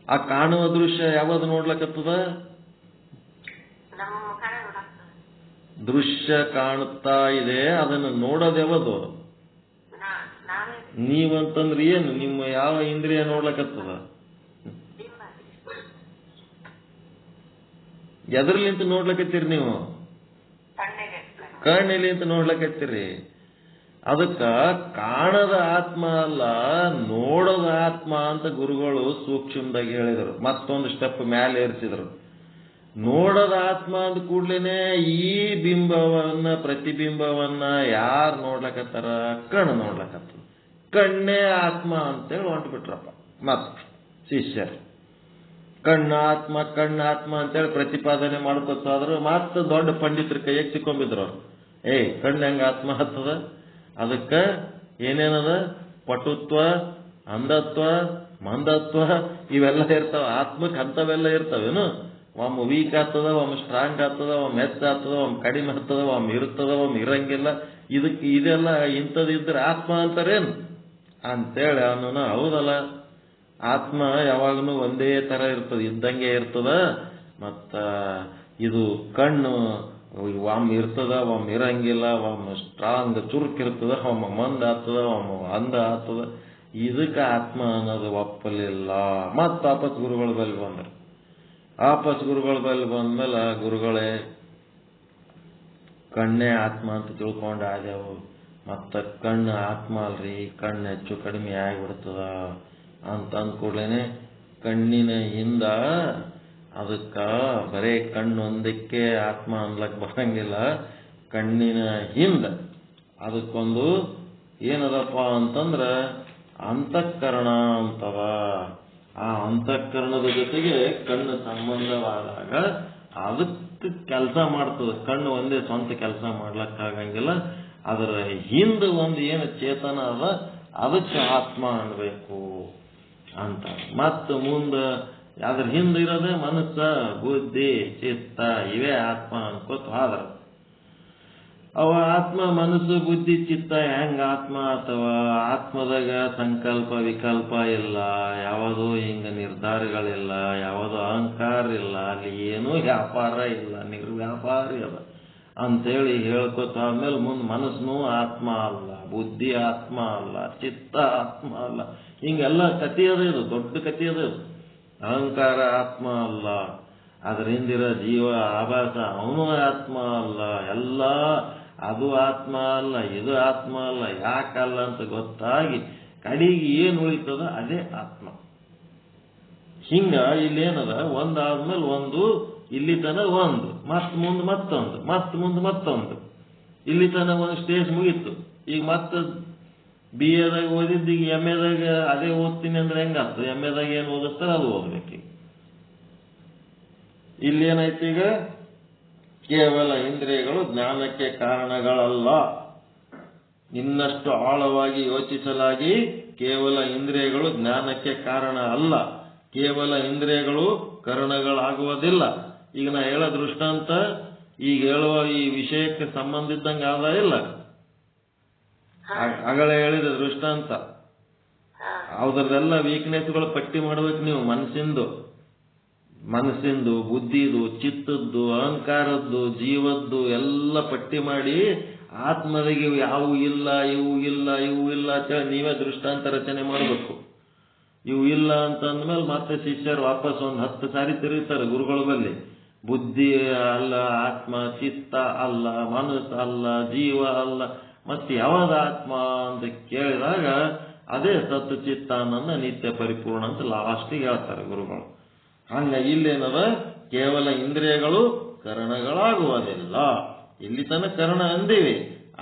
ಆ ಕಾಣುವ ದೃಶ್ಯ ಯಾವುದು ನೋಡ್ಲಕತ್ತದ? ನಮ್ಮ ಮುಖಾನೇ ನೋಡಾಕ್ತದೆ. ದೃಶ್ಯ ಕಾಣುತ್ತಾ ಇದೆ, ಅದನ್ನು ನೋಡೋದು ಯಾವುದು? ನಾವೇ ನೀವಂತಂದ್ರೆ ಏನು? ನಿಮ್ಮ ಯಾವ ಇಂದ್ರಿಯ ನೋಡ್ಲಕತ್ತದ? ಬಿಂಬ. ಎದ್ರಲಿಂತ ನೋಡ್ಲಕತ್ತೀರಿ ನೀವು? ಕಣ್ಣಿಗೆ. ಕಣ್ಣಿಲಿಂತ ನೋಡ್ಲಕತ್ತೀರಿ. ಅದಕ್ಕ ಕಾಣದ ಆತ್ಮ ಅಲ್ಲ, ನೋಡೋದ ಆತ್ಮ ಅಂತ ಗುರುಗಳು ಸೂಕ್ಷ್ಮದಾಗಿ ಹೇಳಿದರು. ಮತ್ತೊಂದು ಸ್ಟೆಪ್ ಮ್ಯಾಲೆ ಏರಿಸಿದ್ರು. ನೋಡದ ಆತ್ಮ ಅಂದ ಕೂಡ್ಲೇನೆ ಈ ಬಿಂಬವನ್ನ, ಪ್ರತಿಬಿಂಬವನ್ನ ಯಾರು ನೋಡ್ಲಕತ್ತಾರ? ಕಣ್ಣು ನೋಡ್ಲಕತ್ತ. ಕಣ್ಣೇ ಆತ್ಮ ಅಂತೇಳಿ ಹೊಂಟ್ಬಿಟ್ರಪ್ಪ ಮತ್ ಶಿಷ್ಯರು. ಕಣ್ಣಾತ್ಮ ಕಣ್ಣಾತ್ಮ ಅಂತೇಳಿ ಪ್ರತಿಪಾದನೆ ಮಾಡ್ಕೊತಾದ್ರು. ಮತ್ತೆ ದೊಡ್ಡ ಪಂಡಿತರ ಕೈಯಾಗ ಸಿಕ್ಕೊಂಬಿದ್ರು ಅವ್ರು. ಕಣ್ಣು ಹೆಂಗ ಆತ್ಮ ಹತ್ತದ? ಅದಕ್ಕ ಏನೇನದ? ಪಟುತ್ವ, ಅಂಧತ್ವ, ಮಂದತ್ವ ಇವೆಲ್ಲ ಇರ್ತಾವ. ಆತ್ಮಕ್ಕೆ ಅಂತವೆಲ್ಲ ಇರ್ತಾವೇನು? ಒಮ್ಮೆ ವೀಕ್ ಆಗ್ತದ, ಒಮ್ಮೆ ಸ್ಟ್ರಾಂಗ್ ಆಗ್ತದ, ಒಮ್ಮೆ ಹೆಚ್ಚಾಗ್ತದ, ಒಮ್ಮೆ ಕಡಿಮೆ ಆಗ್ತದ, ಒಮ್ಮೆ ಇರ್ತದ, ಒಮ್ಮೆ ಇರಂಗಿಲ್ಲ. ಇದೆಲ್ಲ ಇಂಥದಿದ್ರೆ ಆತ್ಮ ಅಂತಾರೇನು ಅಂತೇಳಿ ಅವನು. ಹೌದಲ್ಲ, ಆತ್ಮ ಯಾವಾಗಲೂ ಒಂದೇ ತರ ಇರ್ತದ, ಇದ್ದಂಗೆ ಇರ್ತದ. ಮತ್ತ ಇದು ಕಣ್ಣು ಒಮ್ಮೆ ಇರ್ತದ, ಒಮ್ಮೆ ಇರಂಗಿಲ್ಲ, ಒಮ್ಮೆ ಸ್ಟ್ರಾಂಗ್ ಚುರುಕಿರ್ತದ, ಒಮ್ಮೆ ಮಂದ ಆಗ್ತದ, ಒಮ್ಮೆ ಅಂದ ಆಗ್ತದ. ಇದಕ್ಕೆ ಆತ್ಮ ಅನ್ನೋದು ಒಪ್ಪಲಿಲ್ಲ. ಮತ್ತ ವಾಪಸ್ ಗುರುಗಳ ಬಳಿ ಬಂದ್ರು. ವಾಪಸ್ ಗುರುಗಳ ಬಳಿ ಬಂದ್ಮೇಲೆ ಗುರುಗಳೇ ಕಣ್ಣೇ ಆತ್ಮ ಅಂತ ತಿಳ್ಕೊಂಡು ಆದೆವು. ಮತ್ತ ಕಣ್ಣು ಆತ್ಮ ಅಲ್ರಿ, ಕಣ್ಣು ಹೆಚ್ಚು ಕಡಿಮೆ ಆಗಿಬಿಡ್ತದ ಅಂತ ಅಂದ್ಕೂಡ್ಲೇನೆ ಕಣ್ಣಿನ ಹಿಂದ ಅದಕ್ಕ ಬರೇ ಕಣ್ಣು ಒಂದಕ್ಕೆ ಆತ್ಮ ಅನ್ಲಕ್ ಬರಂಗಿಲ್ಲ. ಕಣ್ಣಿನ ಹಿಂದ ಅದಕ್ಕೊಂದು ಏನದಪ್ಪ ಅಂತಂದ್ರ ಅಂತಃಕರಣ ಅಂತವ. ಆ ಅಂತಃಕರಣದ ಜೊತೆಗೆ ಕಣ್ಣು ಸಂಬಂಧವಾದಾಗ ಅದಕ್ಕೆ ಕೆಲಸ ಮಾಡ್ತದ. ಕಣ್ಣು ಒಂದೇ ಸ್ವಂತ ಕೆಲಸ ಮಾಡ್ಲಕ್ಕಾಗಂಗಿಲ್ಲ. ಅದರ ಹಿಂದೆ ಒಂದು ಏನು ಚೇತನ ಅದ ಅದಕ್ಕೆ ಆತ್ಮ ಅನ್ಬೇಕು ಅಂತ. ಮತ್ತ ಮುಂದೆ ಅದ್ರ ಹಿಂದೆ ಇರೋದೇ ಮನಸ್ಸ, ಬುದ್ಧಿ, ಚಿತ್ತ, ಇವೇ ಆತ್ಮ ಅನ್ಕೋತ ಹೋದ್ರ ಅವ ಆತ್ಮ ಮನಸ್ಸು ಬುದ್ಧಿ ಚಿತ್ತ ಹೆಂಗ ಆತ್ಮ ಅಥವಾ ಆತ್ಮದಾಗ ಸಂಕಲ್ಪ ವಿಕಲ್ಪ ಇಲ್ಲ, ಯಾವುದೋ ಹಿಂಗ ನಿರ್ಧಾರಗಳಿಲ್ಲ, ಯಾವುದೋ ಅಹಂಕಾರ ಇಲ್ಲ, ಅಲ್ಲಿ ಏನೂ ವ್ಯಾಪಾರ ಇಲ್ಲ, ನಿರ್ವ್ಯಾಪಾರಿ ಅದ ಅಂತೇಳಿ ಹೇಳ್ಕೊತ ಆದ್ಮೇಲೆ ಮುಂದೆ ಮನಸ್ಸು ಆತ್ಮ ಅಲ್ಲ, ಬುದ್ಧಿ ಆತ್ಮ ಅಲ್ಲ, ಚಿತ್ತ ಆತ್ಮ ಅಲ್ಲ, ಹಿಂಗೆಲ್ಲ ಕಥೆ ಅದ. ಇದು ದೊಡ್ಡ ಕಥೆ ಅದ. ಅಹಂಕಾರ ಆತ್ಮ ಅಲ್ಲ, ಅದರಿಂದಿರೋ ಜೀವ ಆಭಾಸ ಅವನು ಆತ್ಮ ಅಲ್ಲ, ಎಲ್ಲ ಅದು ಆತ್ಮ ಅಲ್ಲ, ಇದು ಆತ್ಮ ಅಲ್ಲ. ಯಾಕಲ್ಲ ಅಂತ ಗೊತ್ತಾಗಿ ಕಡೆಗೆ ಏನು ಉಳಿತದ ಅದೇ ಆತ್ಮ. ಹಿಂಗ ಇಲ್ಲೇನದ, ಒಂದಾದ್ಮೇಲೆ ಒಂದು, ಇಲ್ಲಿ ತನ ಒಂದು, ಮತ್ ಮುಂದೆ ಮತ್ತೊಂದು, ಮತ್ ಮುಂದೆ ಮತ್ತೊಂದು. ಇಲ್ಲಿ ತನ ಒಂದು ಸ್ಟೇಜ್ ಮುಗೀತು. ಈಗ ಮತ್ತೆ BA ದಾಗ ಓದಿದ್ದು ಈಗ MA ದಾಗ ಅದೇ ಓದ್ತೀನಿ ಅಂದ್ರೆ ಹೆಂಗಾಗ್ತದೆ? MA ದಾಗ ಏನು ಓದಿಸ್ತಾರೆ ಅದು ಓದ್ಬೇಕು. ಇಲ್ಲೇನಾಯ್ತು? ಈಗ ಕೇವಲ ಇಂದ್ರಿಯಗಳು ಜ್ಞಾನಕ್ಕೆ ಕಾರಣಗಳಲ್ಲ. ಇನ್ನಷ್ಟು ಆಳವಾಗಿ ಯೋಚಿಸಲಾಗಿ ಕೇವಲ ಇಂದ್ರಿಯಗಳು ಜ್ಞಾನಕ್ಕೆ ಕಾರಣ ಅಲ್ಲ, ಕೇವಲ ಇಂದ್ರಿಯಗಳು ಕಾರಣಗಳಾಗುವುದಿಲ್ಲ. ಈಗ ನಾ ಹೇಳೋ ದೃಷ್ಟಾಂತ ಈಗ ಹೇಳುವ ಈ ವಿಷಯಕ್ಕೆ ಸಂಬಂಧಿಸಿದಂಗೆ ಆದ ಇಲ್ಲ. ಆಗಲೇ ಹೇಳಿದ ದೃಷ್ಟಾಂತ ಅವ್ರದ್ದೆಲ್ಲ ವೀಕ್ನೆಸ್ಗಳು ಪಟ್ಟಿ ಮಾಡ್ಬೇಕು ನೀವು. ಮನಸ್ಸಿಂದು, ಬುದ್ಧಿದು, ಚಿತ್ತದ್ದು, ಅಹಂಕಾರದ್ದು, ಜೀವದ್ದು ಎಲ್ಲ ಪಟ್ಟಿ ಮಾಡಿ ಆತ್ಮದಿಗೆ ಯಾವು ಇಲ್ಲ, ಇವು ಇಲ್ಲ, ಇವು ಇಲ್ಲ ಅಂತೇಳಿ ನೀವೇ ದೃಷ್ಟಾಂತ ರಚನೆ ಮಾಡಬೇಕು. ಇವು ಇಲ್ಲ ಅಂತಂದ್ಮೇಲೆ ಮತ್ತೆ ಶಿಷ್ಯರು ವಾಪಸ್ ಒಂದು 10 ಸಾರಿ ತಿರುಗ್ತಾರೆ ಗುರುಗಳ ಬಲ್ಲಿ. ಬುದ್ಧಿ ಅಲ್ಲ, ಆತ್ಮ, ಚಿತ್ತ ಅಲ್ಲ, ಮನಸ್ಸು ಅಲ್ಲ, ಜೀವ ಅಲ್ಲ, ಮತ್ತೆ ಯಾವಾಗ ಆತ್ಮ ಅಂತ ಕೇಳಿದಾಗ ಅದೇ ಸತ್ತು ಚಿತ್ತಾನಂದ ನಿತ್ಯ ಪರಿಪೂರ್ಣ ಅಂತ ಲಾಸ್ಟಿಗೆ ಹೇಳ್ತಾರೆ ಗುರುಗಳು. ಹಂಗ ಇಲ್ಲೇನದ, ಕೇವಲ ಇಂದ್ರಿಯಗಳು ಕರಣಗಳಾಗುವುದಿಲ್ಲ. ಇಲ್ಲಿ ತನಕ ಕರ್ಣ ಅಂದಿವಿ,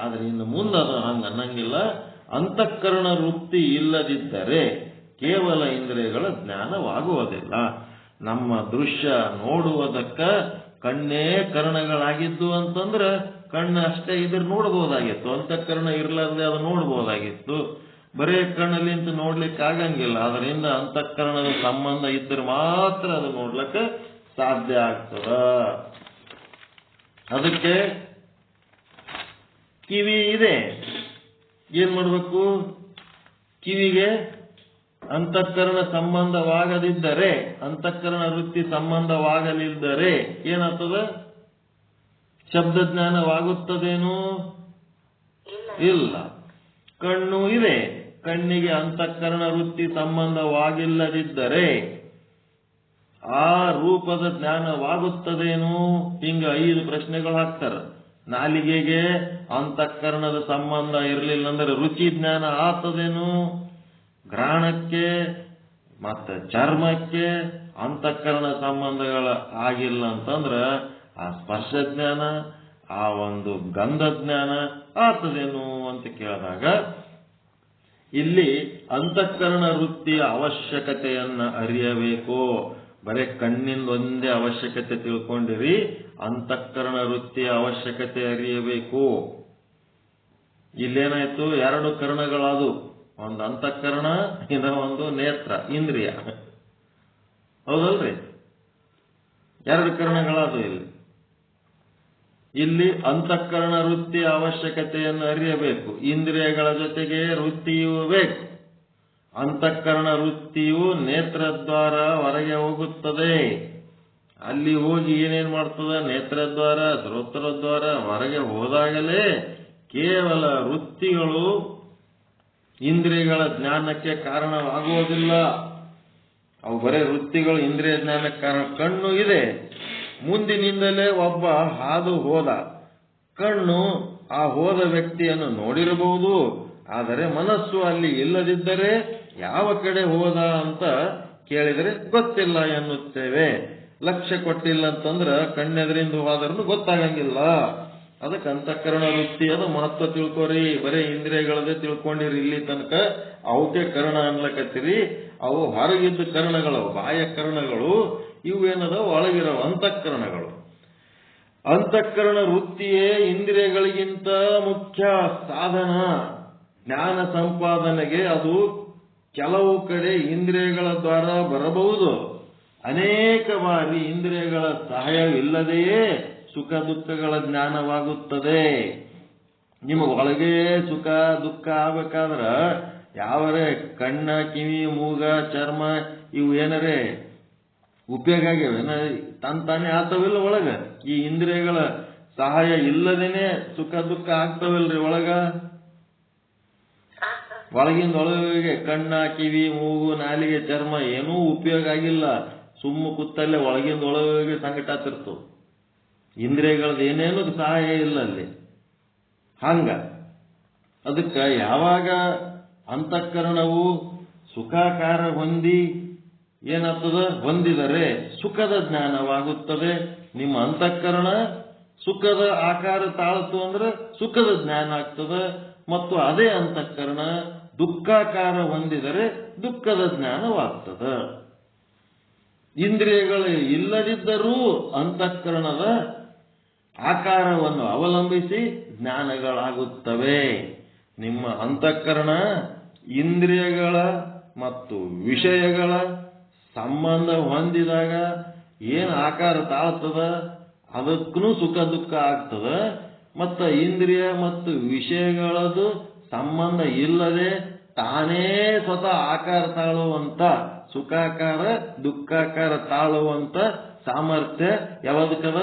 ಆದ್ರೆ ಇನ್ನು ಮುಂದದು ಹಂಗ ಅನ್ನಂಗಿಲ್ಲ. ಅಂತಃಕರಣ ವೃತ್ತಿ ಇಲ್ಲದಿದ್ದರೆ ಕೇವಲ ಇಂದ್ರಿಯಗಳ ಜ್ಞಾನವಾಗುವುದಿಲ್ಲ. ನಮ್ಮ ದೃಶ್ಯ ನೋಡುವುದಕ್ಕ ಕಣ್ಣೇ ಕರ್ಣಗಳಾಗಿದ್ದು ಅಂತಂದ್ರೆ ಕಣ್ಣು ಅಷ್ಟೇ ಇದ್ರೆ ನೋಡ್ಬೋದಾಗಿತ್ತು. ಅಂತಃಕರಣ ಇರ್ಲಾರ್ದೆ ಅದು ನೋಡ್ಬೋದಾಗಿತ್ತು. ಬರೇ ಕಣ್ಣಲ್ಲಿಂತ ನೋಡ್ಲಿಕ್ಕೆ ಆಗಂಗಿಲ್ಲ. ಅದರಿಂದ ಅಂತಃಕರಣದ ಸಂಬಂಧ ಇದ್ರೆ ಮಾತ್ರ ಅದು ನೋಡ್ಲಿಕ್ಕೆ ಸಾಧ್ಯ ಆಗ್ತದ. ಅದಕ್ಕೆ ಕಿವಿ ಇದೆ, ಏನ್ ಮಾಡ್ಬೇಕು? ಕಿವಿಗೆ ಅಂತಃಕರಣ ಸಂಬಂಧವಾಗದಿದ್ದರೆ, ಅಂತಃಕರಣ ವೃತ್ತಿ ಸಂಬಂಧವಾಗಲಿದ್ದರೆ ಏನಾಗ್ತದ? ಶಬ್ದ ಜ್ಞಾನವಾಗುತ್ತದೇನೋ? ಇಲ್ಲ. ಕಣ್ಣು ಇದೆ, ಕಣ್ಣಿಗೆ ಅಂತಃಕರಣ ವೃತ್ತಿ ಸಂಬಂಧವಾಗಿಲ್ಲದಿದ್ದರೆ ಆ ರೂಪದ ಜ್ಞಾನವಾಗುತ್ತದೇನೋ? ಹಿಂಗ 5 ಪ್ರಶ್ನೆಗಳು ಹಾಕ್ತಾರ. ನಾಲಿಗೆಗೆ ಅಂತಃಕರಣದ ಸಂಬಂಧ ಇರಲಿಲ್ಲ ಅಂದ್ರೆ ರುಚಿ ಜ್ಞಾನ ಆಗ್ತದೇನು? ಗ್ರಹಣಕ್ಕೆ ಮತ್ತೆ ಚರ್ಮಕ್ಕೆ ಅಂತಃಕರಣ ಸಂಬಂಧಗಳ ಆಗಿಲ್ಲ ಅಂತಂದ್ರ ಆ ಸ್ಪರ್ಶ ಜ್ಞಾನ, ಆ ಒಂದು ಗಂಧ ಜ್ಞಾನ ಆಗ್ತದೇನು ಅಂತ ಕೇಳಿದಾಗ ಇಲ್ಲಿ ಅಂತಃಕರಣ ವೃತ್ತಿಯ ಅವಶ್ಯಕತೆಯನ್ನ ಅರಿಯಬೇಕು. ಬರೇ ಕಣ್ಣಿಂದ ಒಂದೇ ಅವಶ್ಯಕತೆ ತಿಳ್ಕೊಂಡಿರಿ, ಅಂತಃಕರಣ ವೃತ್ತಿಯ ಅವಶ್ಯಕತೆ ಅರಿಯಬೇಕು. ಇಲ್ಲೇನಾಯ್ತು? 2 ಕರ್ಣಗಳದು, ಒಂದು ಅಂತಃಕರಣ, ಇನ್ನ ಒಂದು ನೇತ್ರ ಇಂದ್ರಿಯ. ಹೌದಲ್ರಿ? 2 ಕರ್ಣಗಳದು. ಇಲ್ಲಿ ಅಂತಃಕರಣ ವೃತ್ತಿಯ ಅವಶ್ಯಕತೆಯನ್ನು ಅರಿಯಬೇಕು. ಇಂದ್ರಿಯಗಳ ಜೊತೆಗೆ ವೃತ್ತಿಯೂ ಬೇಕು. ಅಂತಃಕರಣ ವೃತ್ತಿಯು ನೇತ್ರದ್ವಾರ ಹೊರಗೆ ಹೋಗುತ್ತದೆ. ಅಲ್ಲಿ ಹೋಗಿ ಏನೇನ್ ಮಾಡ್ತದ? ನೇತ್ರದ್ವಾರ, ಶ್ರೋತ್ರದ್ವಾರ ಹೊರಗೆ ಹೋದಾಗಲೇ ಕೇವಲ ವೃತ್ತಿಗಳು ಇಂದ್ರಿಯಗಳ ಜ್ಞಾನಕ್ಕೆ ಕಾರಣವಾಗುವುದಿಲ್ಲ. ಅವು ಬರೇ ವೃತ್ತಿಗಳು ಇಂದ್ರಿಯ ಜ್ಞಾನಕ್ಕೆ ಕಾರಣ. ಕಣ್ಣು ಇದೆ, ಮುಂದಿನಿಂದಲೇ ಒಬ್ಬ ಹಾದು ಹೋದ. ಕಣ್ಣು ಆ ಹೋದ ವ್ಯಕ್ತಿಯನ್ನು ನೋಡಿರಬಹುದು, ಆದರೆ ಮನಸ್ಸು ಅಲ್ಲಿ ಇಲ್ಲದಿದ್ದರೆ ಯಾವ ಕಡೆ ಹೋದ ಅಂತ ಕೇಳಿದರೆ ಗೊತ್ತಿಲ್ಲ ಎನ್ನುತ್ತೇವೆ. ಲಕ್ಷ್ಯ ಕೊಟ್ಟಿಲ್ಲ ಅಂತಂದ್ರ ಕಣ್ಣೆದರಿಂದ ಹೋದ್ರೂ ಗೊತ್ತಾಗಂಗಿಲ್ಲ. ಅದಕ್ಕೆ ಅಂತಃಕರಣ ವೃತ್ತಿಯದ ಮಹತ್ವ ತಿಳ್ಕೊರಿ. ಬರೇ ಇಂದ್ರಿಯಗಳದೇ ತಿಳ್ಕೊಂಡಿರಿ ಇಲ್ಲಿ ತನಕ. ಅವಕ್ಕೆ ಕರ್ಣ ಅನ್ಲಕತ್ತೀರಿ. ಅವು ಹೊರಗಿದ್ದ ಕರ್ಣಗಳು, ಬಾಹ್ಯ ಕರ್ಣಗಳು. ಇವೇನದವು? ಒಳಗಿರೋ ಅಂತಃಕರಣಗಳು. ಅಂತಃಕರಣ ವೃತ್ತಿಯೇ ಇಂದ್ರಿಯಗಳಿಗಿಂತ ಮುಖ್ಯ ಸಾಧನ ಜ್ಞಾನ ಸಂಪಾದನೆಗೆ. ಅದು ಕೆಲವು ಕಡೆ ಇಂದ್ರಿಯಗಳ ದ್ವಾರ ಬರಬಹುದು. ಅನೇಕ ಬಾರಿ ಇಂದ್ರಿಯಗಳ ಸಹಾಯವಿಲ್ಲದೆಯೇ ಸುಖ ದುಃಖಗಳ ಜ್ಞಾನವಾಗುತ್ತದೆ. ನಿಮಗೆ ಒಳಗೆ ಸುಖ ದುಃಖ ಆಗ್ಬೇಕಾದ್ರ ಯಾವರೇ ಕಣ್ಣ, ಕಿವಿ, ಮೂಗ, ಚರ್ಮ ಇವು ಏನರೇ ಉಪಯೋಗ ಆಗ್ಯಾವ? ತಾನೇ ಆಗ್ತಾವಿಲ್ಲ ಒಳಗ? ಈ ಇಂದ್ರಿಯಗಳ ಸಹಾಯ ಇಲ್ಲದೇನೆ ಸುಖ ದುಃಖ ಆಗ್ತಾವಿಲ್ರಿ ಒಳಗ? ಒಳಗಿಂದ ಒಳಗೆ ಕಣ್ಣ, ಕಿವಿ, ಮೂಗು, ನಾಲಿಗೆ, ಚರ್ಮ ಏನೂ ಉಪಯೋಗ ಆಗಿಲ್ಲ. ಸುಮ್ಮ ಕೂತಲ್ಲೇ ಒಳಗಿಂದ ಒಳಗೆ ಸಂಕಟ ಆಗ್ತಿರ್ತು. ಇಂದ್ರಿಯಗಳದ್ದು ಏನೇನು ಸಹಾಯ ಇಲ್ಲ ಅಲ್ಲಿ. ಹಂಗ ಅದಕ್ಕೆ ಯಾವಾಗ ಅಂತಃಕರಣವು ಸುಖಾಕಾರ ಹೊಂದಿ ಏನಾಗ್ತದ? ಹೊಂದಿದರೆ ಸುಖದ ಜ್ಞಾನವಾಗುತ್ತದೆ. ನಿಮ್ಮ ಅಂತಃಕರಣ ಸುಖದ ಆಕಾರ ತಾಳತು ಅಂದ್ರೆ ಸುಖದ ಜ್ಞಾನ ಆಗ್ತದ. ಮತ್ತು ಅದೇ ಅಂತಃಕರಣ ದುಃಖಾಕಾರ ಹೊಂದಿದರೆ ದುಃಖದ ಜ್ಞಾನವಾಗ್ತದ. ಇಂದ್ರಿಯಗಳು ಇಲ್ಲದಿದ್ದರೂ ಅಂತಃಕರಣದ ಆಕಾರವನ್ನು ಅವಲಂಬಿಸಿ ಜ್ಞಾನಗಳಾಗುತ್ತವೆ. ನಿಮ್ಮ ಅಂತಃಕರಣ ಇಂದ್ರಿಯಗಳ ಮತ್ತು ವಿಷಯಗಳ ಸಂಬಂಧ ಹೊಂದಿದಾಗ ಏನು ಆಕಾರ ತಾಳ್ತದ ಅದಕ್ಕೂ ಸುಖ ದುಃಖ ಆಗ್ತದ. ಮತ್ತು ಇಂದ್ರಿಯ ಮತ್ತು ವಿಷಯಗಳದು ಸಂಬಂಧ ಇಲ್ಲದೆ ತಾನೇ ಸ್ವತಃ ಆಕಾರ ತಾಳುವಂತ, ಸುಖಾಕಾರ ದುಃಖಾಕಾರ ತಾಳುವಂತ ಸಾಮರ್ಥ್ಯ ಯಾವದಕ್ಕದ?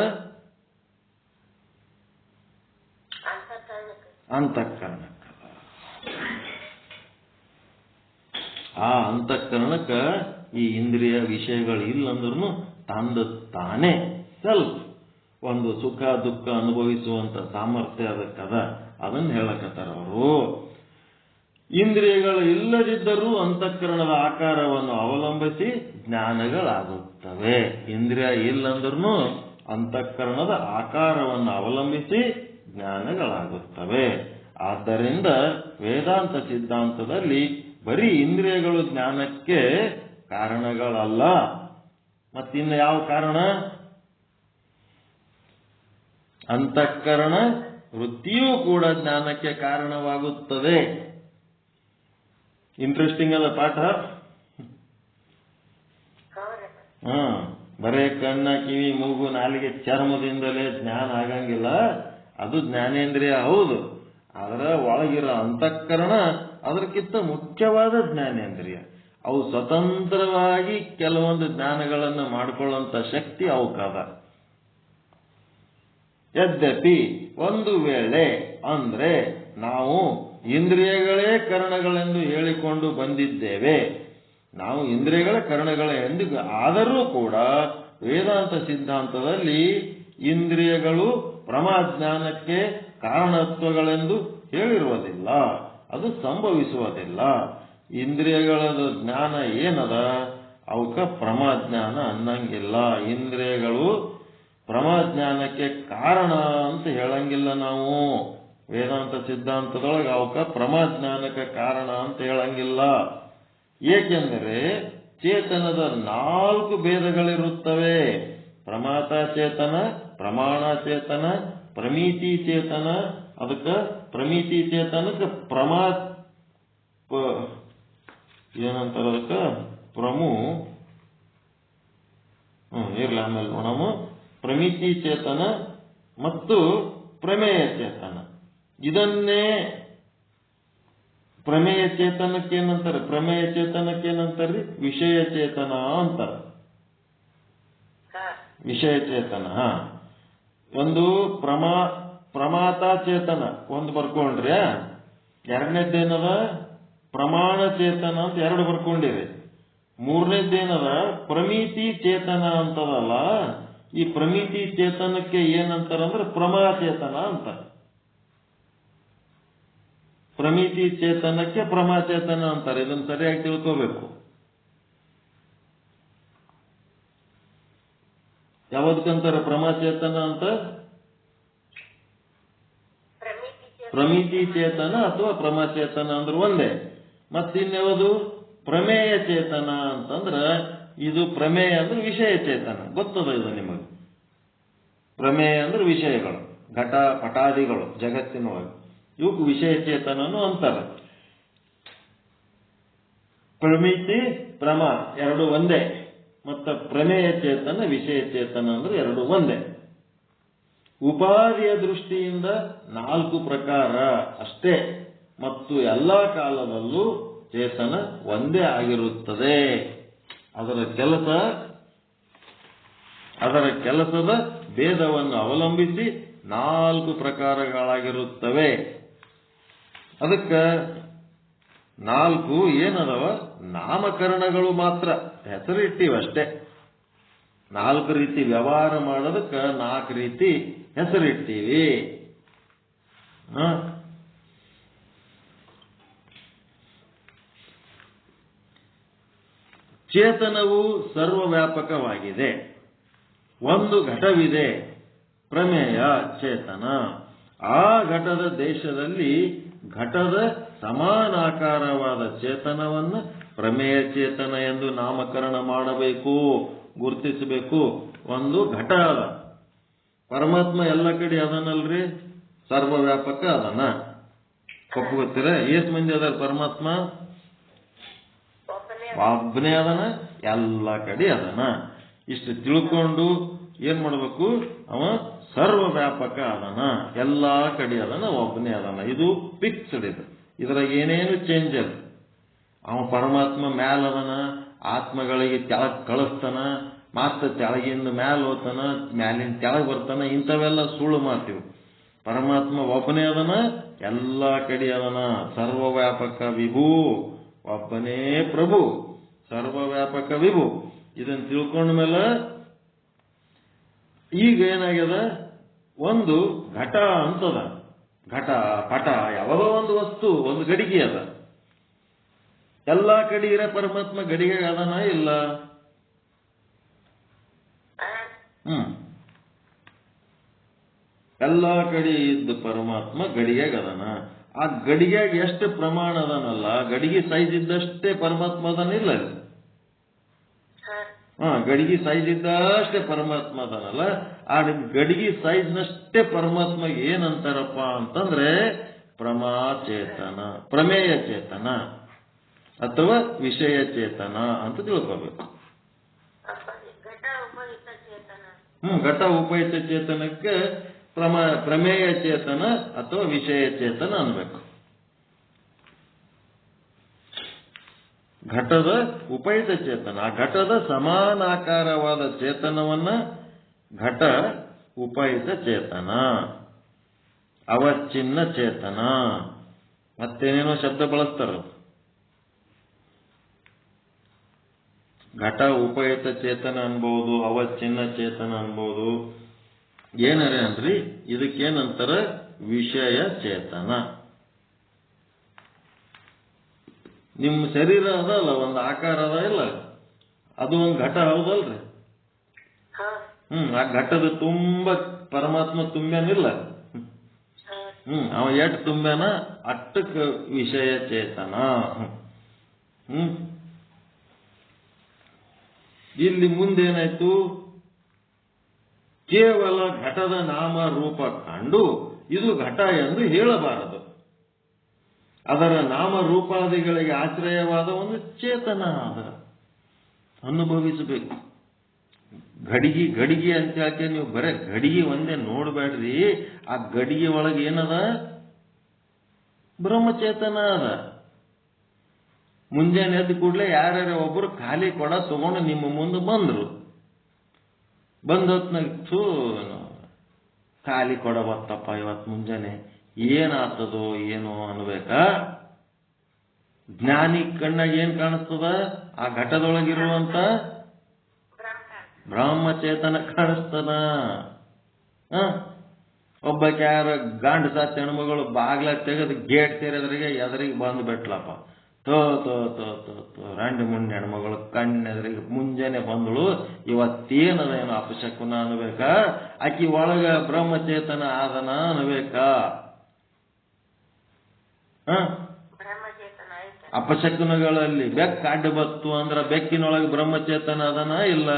ಅಂತಃಕರಣಕ್ಕ. ಆ ಅಂತಃಕರಣಕ್ಕ ಈ ಇಂದ್ರಿಯ ವಿಷಯಗಳು ಇಲ್ಲಂದ್ರೂ ತಂದ ತಾನೇ ಸೆಲ್ಫ್ ಒಂದು ಸುಖ ದುಃಖ ಅನುಭವಿಸುವಂತ ಸಾಮರ್ಥ್ಯ ಅದಕ್ಕದ. ಅದನ್ನು ಹೇಳಕತ್ತಾರ ಅವರು. ಇಂದ್ರಿಯಗಳು ಇಲ್ಲದಿದ್ದರೂ ಅಂತಃಕರಣದ ಆಕಾರವನ್ನು ಅವಲಂಬಿಸಿ ಜ್ಞಾನಗಳಾಗುತ್ತವೆ. ಇಂದ್ರಿಯ ಇಲ್ಲಂದ್ರೂ ಅಂತಃಕರಣದ ಆಕಾರವನ್ನು ಅವಲಂಬಿಸಿ ಜ್ಞಾನಗಳಾಗುತ್ತವೆ. ಆದ್ದರಿಂದ ವೇದಾಂತ ಸಿದ್ಧಾಂತದಲ್ಲಿ ಬರೀ ಇಂದ್ರಿಯಗಳು ಜ್ಞಾನಕ್ಕೆ ಕಾರಣಗಳಲ್ಲ. ಮತ್ತಿನ್ನು ಯಾವ ಕಾರಣ? ಅಂತಃಕರಣ ವೃತ್ತಿಯೂ ಕೂಡ ಜ್ಞಾನಕ್ಕೆ ಕಾರಣವಾಗುತ್ತದೆ. ಇಂಟ್ರೆಸ್ಟಿಂಗ್ ಅದ ಪಾಠ. ಬರೇ ಕಣ್ಣ, ಕಿವಿ, ಮೂಗು, ನಾಲಿಗೆ, ಚರ್ಮದಿಂದಲೇ ಜ್ಞಾನ ಆಗಂಗಿಲ್ಲ. ಅದು ಜ್ಞಾನೇಂದ್ರಿಯ ಹೌದು, ಅದರ ಒಳಗಿರೋ ಅಂತಃಕರಣ ಅದಕ್ಕಿಂತ ಮುಖ್ಯವಾದ ಜ್ಞಾನೇಂದ್ರಿಯ. ಅವು ಸ್ವತಂತ್ರವಾಗಿ ಕೆಲವೊಂದು ಜ್ಞಾನಗಳನ್ನು ಮಾಡಿಕೊಳ್ಳುವಂತ ಶಕ್ತಿ ಅವಕ್ಕದ. ಯದ್ಯಪಿ ಒಂದು ವೇಳೆ ಅಂದ್ರೆ ನಾವು ಇಂದ್ರಿಯಗಳೇ ಕರಣಗಳೆಂದು ಹೇಳಿಕೊಂಡು ಬಂದಿದ್ದೇವೆ, ನಾವು ಇಂದ್ರಿಯಗಳ ಕರಣಗಳೆಂದು ಆದರೂ ಕೂಡ ವೇದಾಂತ ಸಿದ್ಧಾಂತದಲ್ಲಿ ಇಂದ್ರಿಯಗಳು ಪ್ರಮಾಜ್ಞಾನಕ್ಕೆ ಕಾರಣತ್ವಗಳೆಂದು ಹೇಳಿರುವುದಿಲ್ಲ, ಅದು ಸಂಭವಿಸುವುದಿಲ್ಲ. ಇಂದ್ರಿಯಗಳ ಜ್ಞಾನ ಏನದ ಅವಕ್ಕ ಪ್ರಮಾಜ್ಞಾನ ಅನ್ನಂಗಿಲ್ಲ. ಇಂದ್ರಿಯಗಳು ಪ್ರಮಾಜ್ಞಾನಕ್ಕೆ ಕಾರಣ ಅಂತ ಹೇಳಂಗಿಲ್ಲ. ನಾವು ವೇದಾಂತ ಸಿದ್ಧಾಂತದೊಳಗೆ ಅವಕ್ಕ ಪ್ರಮಾಜ್ಞಾನಕ್ಕೆ ಕಾರಣ ಅಂತ ಹೇಳಂಗಿಲ್ಲ. ಏಕೆಂದರೆ ಚೇತನದ 4 ಭೇದಗಳಿರುತ್ತವೆ. ಪ್ರಮಾತ ಚೇತನ, ಪ್ರಮಾಣ ಚೇತನ, ಪ್ರಮೀತಿ ಚೇತನ. ಅದಕ್ಕೆ ಪ್ರಮೀತಿ ಚೇತನಕ್ಕೆ ಏನಂತಾರ ಅದಕ್ಕೆ ಇರ್ಲಿ ಆಮೇಲೆ ನೋಡಮ್ಮ. ಪ್ರಮಿತಿ ಚೇತನ ಮತ್ತು ಪ್ರಮೇಯ ಚೇತನ. ಇದನ್ನೇ ಪ್ರಮೇಯ ಚೇತನಕ್ಕೇನಂತಾರೆ? ಪ್ರಮೇಯ ಚೇತನಕ್ಕೇನಂತಾರ್ರಿ? ವಿಷಯ ಚೇತನ ಅಂತಾರೆ. ವಿಷಯ ಚೇತನ ಒಂದು ಪ್ರಮಾತ ಚೇತನ ಒಂದು ಬರ್ಕೊಂಡ್ರಿ. ಎರಡನೇದ್ದೇನದ? ಪ್ರಮಾಣ ಚೇತನ ಅಂತ 2 ಬರ್ಕೊಂಡಿರಿ. ಮೂರನೇದ್ದೇನದ? ಪ್ರಮಿತಿ ಚೇತನ ಅಂತದಲ್ಲ. ಈ ಪ್ರಮಿತಿ ಚೇತನಕ್ಕೆ ಏನಂತಾರಂದ್ರೆ ಪ್ರಮಾಚೇತನ ಅಂತ. ಪ್ರಮಿತಿ ಚೇತನಕ್ಕೆ ಪ್ರಮಾಚೇತನ ಅಂತಾರೆ. ಇದನ್ನು ಸರಿಯಾಗಿ ತಿಳ್ಕೋಬೇಕು. ಯಾವ್ದಕ್ಕಂತಾರೆ ಪ್ರಮಾಚೇತನ ಅಂತ? ಪ್ರಮಿತಿ ಚೇತನ ಅಥವಾ ಪ್ರಮಾಚೇತನ ಅಂದ್ರೆ ಒಂದೇ. ಮತ್ತಿನ್ಯಾವುದು? ಪ್ರಮೇಯ ಚೇತನ ಅಂತಂದ್ರ ಇದು ಪ್ರಮೇಯ ಅಂದ್ರೆ ವಿಷಯ ಚೇತನ. ಗೊತ್ತದ ಇದು ನಿಮಗೆ? ಪ್ರಮೇಯ ಅಂದ್ರೆ ವಿಷಯಗಳು, ಘಟ ಪಟಾದಿಗಳು ಜಗತ್ತಿನೊಳಗೆ, ಇವಕ್ಕೆ ವಿಷಯ ಚೇತನನು ಅಂತಾರೆ. ಪ್ರಮಿತಿ ಪ್ರಮ 2 ಒಂದೇ. ಮತ್ತು ಪ್ರಮೇಯ ಚೇತನ ವಿಷಯ ಚೇತನ ಅಂದ್ರೆ 2 ಒಂದೇ. ಉಪಾಧಿಯ ದೃಷ್ಟಿಯಿಂದ 4 ಪ್ರಕಾರ ಅಷ್ಟೇ. ಮತ್ತು ಎಲ್ಲ ಕಾಲದಲ್ಲೂ ಚೇತನ ಒಂದೇ ಆಗಿರುತ್ತದೆ. ಅದರ ಕೆಲಸದ ಭೇದವನ್ನು ಅವಲಂಬಿಸಿ 4 ಪ್ರಕಾರಗಳಾಗಿರುತ್ತವೆ. ಅದಕ್ಕೆ 4 ಏನದವ? ನಾಮಕರಣಗಳು ಮಾತ್ರ, ಹೆಸರಿಟ್ಟಿವಷ್ಟೇ. 4 ರೀತಿ ವ್ಯವಹಾರ ಮಾಡೋದಕ್ಕೆ 4 ರೀತಿ ಹೆಸರಿಟ್ಟಿವಿ. ಚೇತನವು ಸರ್ವವ್ಯಾಪಕವಾಗಿದೆ. ಒಂದು ಘಟವಿದೆ, ಪ್ರಮೇಯ ಚೇತನ. ಆ ಘಟದ ದೇಶದಲ್ಲಿ ಘಟದ ಸಮಾನಾಕಾರವಾದ ಚೇತನವನ್ನು ಪ್ರಮೇಯ ಚೇತನ ಎಂದು ನಾಮಕರಣ ಮಾಡಬೇಕು, ಗುರುತಿಸಬೇಕು. ಒಂದು ಘಟ ಅದ. ಪರಮಾತ್ಮ ಎಲ್ಲ ಕಡೆ ಅದನಲ್ರಿ, ಸರ್ವವ್ಯಾಪಕ ಅದನ. ಒಪ್ಪುತ್ತೀರ? ಎಷ್ಟು ಮಂದಿ ಅದಾರ ಪರಮಾತ್ಮ? ಒಬ್ಬನೇ ಅದನ, ಎಲ್ಲ ಕಡೆ ಅದನ. ಇಷ್ಟು ತಿಳ್ಕೊಂಡು ಏನ್ ಮಾಡಬೇಕು? ಅವ ಸರ್ವವ್ಯಾಪಕ ಅದನ, ಎಲ್ಲಾ ಕಡೆ ಅದನ, ಒಬ್ಬನೇ ಅದನ. ಇದು ಫಿಕ್ಸ್ಡ್. ಇದ್ರಾಗ ಏನೇನು ಚೇಂಜ್ ಅದ. ಅವ ಪರಮಾತ್ಮ ಮ್ಯಾಲ ಅದನ, ಆತ್ಮಗಳಿಗೆ ಕೆಳಗೆ ಕಳಿಸ್ತಾನ, ಮಾತ್ರ ಕೆಳಗಿಂದ ಮ್ಯಾಲ ಹೋಗ್ತಾನ, ಮ್ಯಾಲಿನ ಕೆಳಗೆ ಬರ್ತಾನ. ಇಂಥವೆಲ್ಲ ಸುಳ್ಳು ಮಾತಿವು. ಪರಮಾತ್ಮ ಒಬ್ಬನೇ ಅದನ, ಎಲ್ಲಾ ಕಡೆ ಅದನ. ಸರ್ವವ್ಯಾಪಕ ವಿಭು, ಒಬ್ಬನೇ ಪ್ರಭು, ಸರ್ವವ್ಯಾಪಕ ವಿಭು. ಇದನ್ನು ತಿಳ್ಕೊಂಡ ಮೇಲೆ ಈಗ ಏನಾಗ್ಯದ? ಒಂದು ಘಟ ಅಂತದ. ಘಟ ಪಟ ಯಾವುದೋ ಒಂದು ವಸ್ತು, ಒಂದು ಗಡಿಗೆ ಅದ. ಎಲ್ಲಾ ಕಡೆ ಇರೋ ಪರಮಾತ್ಮ ಗಡಿಗೆ ಅದನ ಇಲ್ಲ? ಎಲ್ಲಾ ಕಡೆ ಇದ್ದ ಪರಮಾತ್ಮ ಗಡಿಗೆಗೆ ಅದನ. ಆ ಗಡಿಗೆಗೆ ಎಷ್ಟು ಪ್ರಮಾಣ ಅದನಲ್ಲ, ಗಡಿಗೆ ಸೈಜ್ ಇದ್ದಷ್ಟೇ ಪರಮಾತ್ಮ ಅದನಿಲ್ಲ. ಗಡಿಗೆ ಸೈಜ್ ಇದ್ದಷ್ಟೇ ಪರಮಾತ್ಮ ಅದನಲ್ಲ. ಆ ಗಡಿಗೆ ಸೈಜ್ನಷ್ಟೇ ಪರಮಾತ್ಮಗೆ ಏನಂತಾರಪ್ಪ ಅಂತಂದ್ರೆ ಪ್ರಮಾಚೇತನ, ಪ್ರಮೇಯ ಚೇತನ ಅಥವಾ ವಿಷಯ ಚೇತನ ಅಂತ ತಿಳ್ಕೋಬೇಕು. ಘಟ ಉಪಯುಕ್ತ ಚೇತನಕ್ಕೆ ಪ್ರಮೇಯ ಚೇತನ ಅಥವಾ ವಿಷಯ ಚೇತನ ಅನ್ಬೇಕು. ಘಟದ ಉಪಯುಕ್ತ ಚೇತನ. ಆ ಘಟದ ಸಮಾನಾಕಾರವಾದ ಚೇತನವನ್ನ ಘಟ ಉಪಯುಕ್ತ ಚೇತನ, ಅವಚ್ಛಿನ್ನ ಚೇತನ, ಮತ್ತೇನೇನೋ ಶಬ್ದ ಬಳಸ್ತಾರ. ಘಟ ಉಪಯುಕ್ತ ಚೇತನ ಅನ್ಬಹುದು, ಅವಚ್ಛಿನ್ನ ಚೇತನ ಅನ್ಬಹುದು, ಏನರೇ ಅನ್ರಿ. ಇದಕ್ಕೇನಂತಾರ? ವಿಷಯ ಚೇತನ. ನಿಮ್ಮ ಶರೀರ ಅದಲ್ಲ, ಒಂದು ಆಕಾರ ಅದ ಇಲ್ಲ, ಅದು ಒಂದು ಘಟ ಹೌದಲ್ರಿ? ಆ ಘಟದ ತುಂಬ ಪರಮಾತ್ಮ ತುಂಬ್ಯಾನಿಲ್ಲ. ಅವ ಎಷ್ಟು ತುಂಬ್ಯಾನ ಅಟ್ಟಕ್ಕ ವಿಷಯ ಚೇತನ. ಇಲ್ಲಿ ಮುಂದೇನಾಯ್ತು? ಕೇವಲ ಘಟದ ನಾಮ ರೂಪ ಕಂಡು ಇದು ಘಟ ಎಂದು ಹೇಳಬಾರದು. ಅದರ ನಾಮ ರೂಪಾದಿಗಳಿಗೆ ಆಶ್ರಯವಾದ ಒಂದು ಚೇತನ ಅದ, ಅನುಭವಿಸಬೇಕು. ಗಡಿಗೆ ಗಡಿಗೆ ಅಂತ ಯಾಕೆ ನೀವು ಬರೇ ಗಡಿಗೆ ಒಂದೇ ನೋಡಬೇಡ್ರಿ. ಆ ಗಡಿಗೆ ಒಳಗೆ ಏನದ? ಬ್ರಹ್ಮಚೇತನ ಅದ. ಮುಂಜಾನೆ ಎದ್ದು ಕೂಡಲೇ ಯಾರ್ಯಾರ ಒಬ್ಬರು ಖಾಲಿ ಕೊಡ ತಗೊಂಡು ನಿಮ್ಮ ಮುಂದೆ ಬಂದ್ರು. ಬಂದೊತ್ನಾಗ ಖಾಲಿ ಕೊಡ ಬತ್ತಪ್ಪ ಇವತ್ತು ಮುಂಜಾನೆ, ಏನಾಗ್ತದೋ ಏನೋ ಅನ್ಬೇಕಾ? ಜ್ಞಾನಿ ಕಣ್ಣಾಗ ಏನ್ ಕಾಣಿಸ್ತದ? ಆ ಘಟದೊಳಗಿರುವಂತ ಬ್ರಹ್ಮಚೇತನ ಕಾಣಿಸ್ತದ. ಒಬ್ಬಕ್ಕೆ ಯಾರ ಗಂಡ ಸಾತ್ ಹೆಣ್ಮಗಳು ಬಾಗ್ಲ ತೆಗೆದು ಗೇಟ್ ತೆರೆದ್ರಿಗೆ ಎದುರಿಗೆ ಬಂದು ಬಿಟ್ಲಪ್ಪ. ತೋ ತೋ ತೋ ತೋ ತೋ ರಂಡು ಮುಂಡೆ ಹೆಣ್ಮಗಳು ಕಣ್ಣೆದ್ರಿಗೆ ಮುಂಜಾನೆ ಬಂದಳು. ಇವತ್ತೇನದ ಏನೋ ಅಪಶಕುನ ಅನ್ಬೇಕಾ? ಆಕಿ ಒಳಗ ಬ್ರಹ್ಮಚೇತನ ಆದನ ಅನ್ಬೇಕಾ? ಅಪಶಕುನಗಳಲ್ಲಿ ಬೆಕ್ಕ ಅಡ್ಡ ಬತ್ತು ಅಂದ್ರ ಬೆಕ್ಕಿನೊಳಗೆ ಬ್ರಹ್ಮಚೇತನ ಅದನ ಇಲ್ಲ?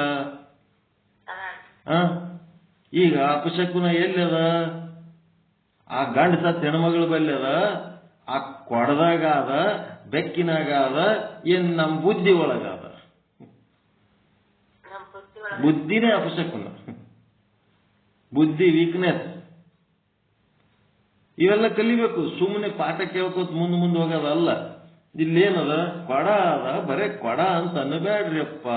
ಈಗ ಅಪಶಕುನ ಎಲ್ಲಿ ಅದ? ಆ ಗಂಡ ಸತ್ ಹೆಣ್ಮಗಳ ಬಲ್ಲಿ ಅದ, ಆ ಕೊಡದಾಗ ಅದ, ಬೆಕ್ಕಿನಾಗ ಅದ, ಏನ್ ನಮ್ ಬುದ್ಧಿ ಒಳಗ ಅದ? ಬುದ್ಧಿನೇ ಅಪಶಕುನ, ಬುದ್ಧಿ ವೀಕ್ನೆಸ್. ಇವೆಲ್ಲ ಕಲಿಬೇಕು. ಸುಮ್ಮನೆ ಪಾಠ ಕೇಳ್ಕೋತ ಮುಂದೆ ಹೋಗೋದಲ್ಲ. ಇಲ್ಲೇನದ? ಕೊಡ ಅದ, ಬರೇ ಕೊಡ ಅಂತ ಅನ್ನಬೇಡ್ರಿಯಪ್ಪ.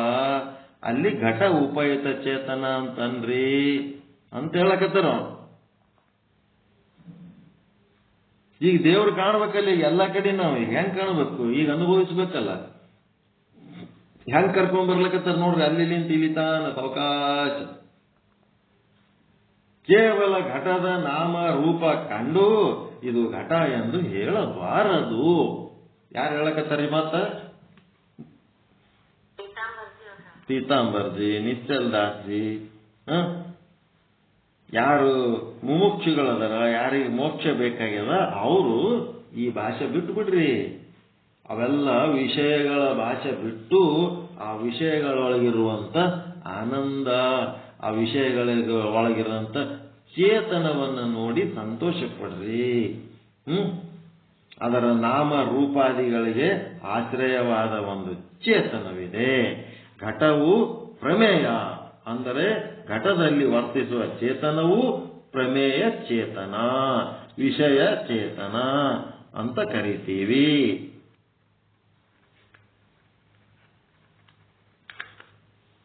ಅಲ್ಲಿ ಘಟ ಉಪಯುಕ್ತ ಚೇತನ ಅಂತನ್ರಿ ಅಂತ ಹೇಳಕತ್ತಾರ. ಈಗ ದೇವ್ರು ಕಾಣ್ಬೇಕಲ್ಲ. ಈಗ ಎಲ್ಲಾ ಕಡೆ ನಾವು ಈಗ ಹೆಂಗ್ ಕಾಣಬೇಕು? ಈಗ ಅನುಭವಿಸ್ಬೇಕಲ್ಲ. ಹೆಂಗ್ ಕರ್ಕೊಂಡ್ ಬರ್ಲಕತ್ತಾರ ನೋಡ್ರಿ, ಅಲ್ಲಿ ಇಳಿತಾನ ಅವಕಾಶ. ಕೇವಲ ಘಟದ ನಾಮ ರೂಪ ಕಂಡು ಇದು ಘಟ ಎಂದು ಹೇಳಬಾರದು. ಯಾರು ಹೇಳಕತ್ತಾರಿ ಮಾತ? ಪೀತಾಂಬರ್ಜಿ, ನಿಶ್ಚಲ್ ದಾಸ್ಜಿ. ಯಾರು ಮುಮುಕ್ಷುಗಳದಾರ, ಯಾರಿಗೆ ಮೋಕ್ಷ ಬೇಕಾಗ್ಯದ, ಅವರು ಈ ಭಾಷೆ ಬಿಟ್ಟು ಬಿಡ್ರಿ. ಅವೆಲ್ಲ ವಿಷಯಗಳ ಭಾಷೆ ಬಿಟ್ಟು ಆ ವಿಷಯಗಳೊಳಗಿರುವಂತ ಆನಂದ, ಆ ವಿಷಯಗಳ ಒಳಗಿರುವಂತ ಚೇತನವನ್ನು ನೋಡಿ ಸಂತೋಷ ಪಡ್ರಿ. ಅದರ ನಾಮ ರೂಪಾದಿಗಳಿಗೆ ಆಶ್ರಯವಾದ ಒಂದು ಚೇತನವಿದೆ. ಘಟವು ಪ್ರಮೇಯ ಅಂದರೆ ಘಟದಲ್ಲಿ ವರ್ತಿಸುವ ಚೇತನವು ಪ್ರಮೇಯ ಚೇತನ, ವಿಷಯ ಚೇತನ ಅಂತ ಕರಿತೀವಿ.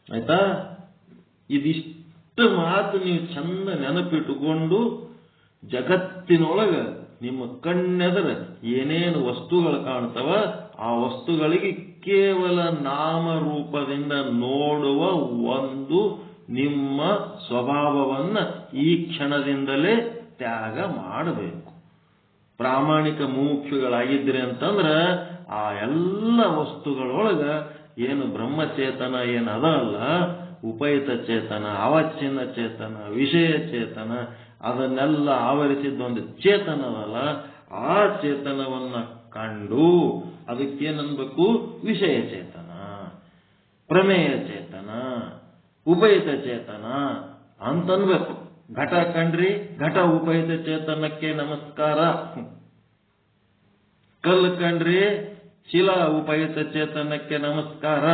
ಆಯ್ತಾ? ಇದಿಷ್ಟು ಮಾತು ನೀವು ಚಂದ ನೆನಪಿಟ್ಟುಕೊಂಡು ಜಗತ್ತಿನೊಳಗ ನಿಮ್ಮ ಕಣ್ಣೆದರ ಏನೇನು ವಸ್ತುಗಳು ಕಾಣ್ತವ ಆ ವಸ್ತುಗಳಿಗೆ ಕೇವಲ ನಾಮರೂಪದಿಂದ ನೋಡುವ ಒಂದು ನಿಮ್ಮ ಸ್ವಭಾವವನ್ನ ಈ ಕ್ಷಣದಿಂದಲೇ ತ್ಯಾಗ ಮಾಡಬೇಕು. ಪ್ರಾಮಾಣಿಕ ಮುಮುಕ್ಷುಗಳಾಗಿದ್ರಿ ಅಂತಂದ್ರ ಆ ಎಲ್ಲ ವಸ್ತುಗಳೊಳಗ ಏನು ಬ್ರಹ್ಮಚೇತನ ಏನು ಅದಲ್ಲ, ಉಪಯುಕ್ತ ಚೇತನ, ಅವಚ್ಛಿನ್ನ ಚೇತನ, ವಿಷಯ ಚೇತನ, ಅದನ್ನೆಲ್ಲ ಆವರಿಸಿದ್ದೊಂದು ಚೇತನವಲ್ಲ, ಆ ಚೇತನವನ್ನ ಕಂಡು ಅದಕ್ಕೇನನ್ಬೇಕು? ವಿಷಯ ಚೇತನ, ಪ್ರಮೇಯ ಚೇತನ, ಉಪಯುಕ್ತ ಚೇತನ ಅಂತನ್ಬೇಕು. ಘಟ ಕಂಡ್ರಿ, ಘಟ ಉಪಯುಕ್ತ ಚೇತನಕ್ಕೆ ನಮಸ್ಕಾರ. ಕಲ್ಲು ಕಂಡ್ರಿ, ಶಿಲಾ ಉಪಯುಕ್ತ ಚೇತನಕ್ಕೆ ನಮಸ್ಕಾರ.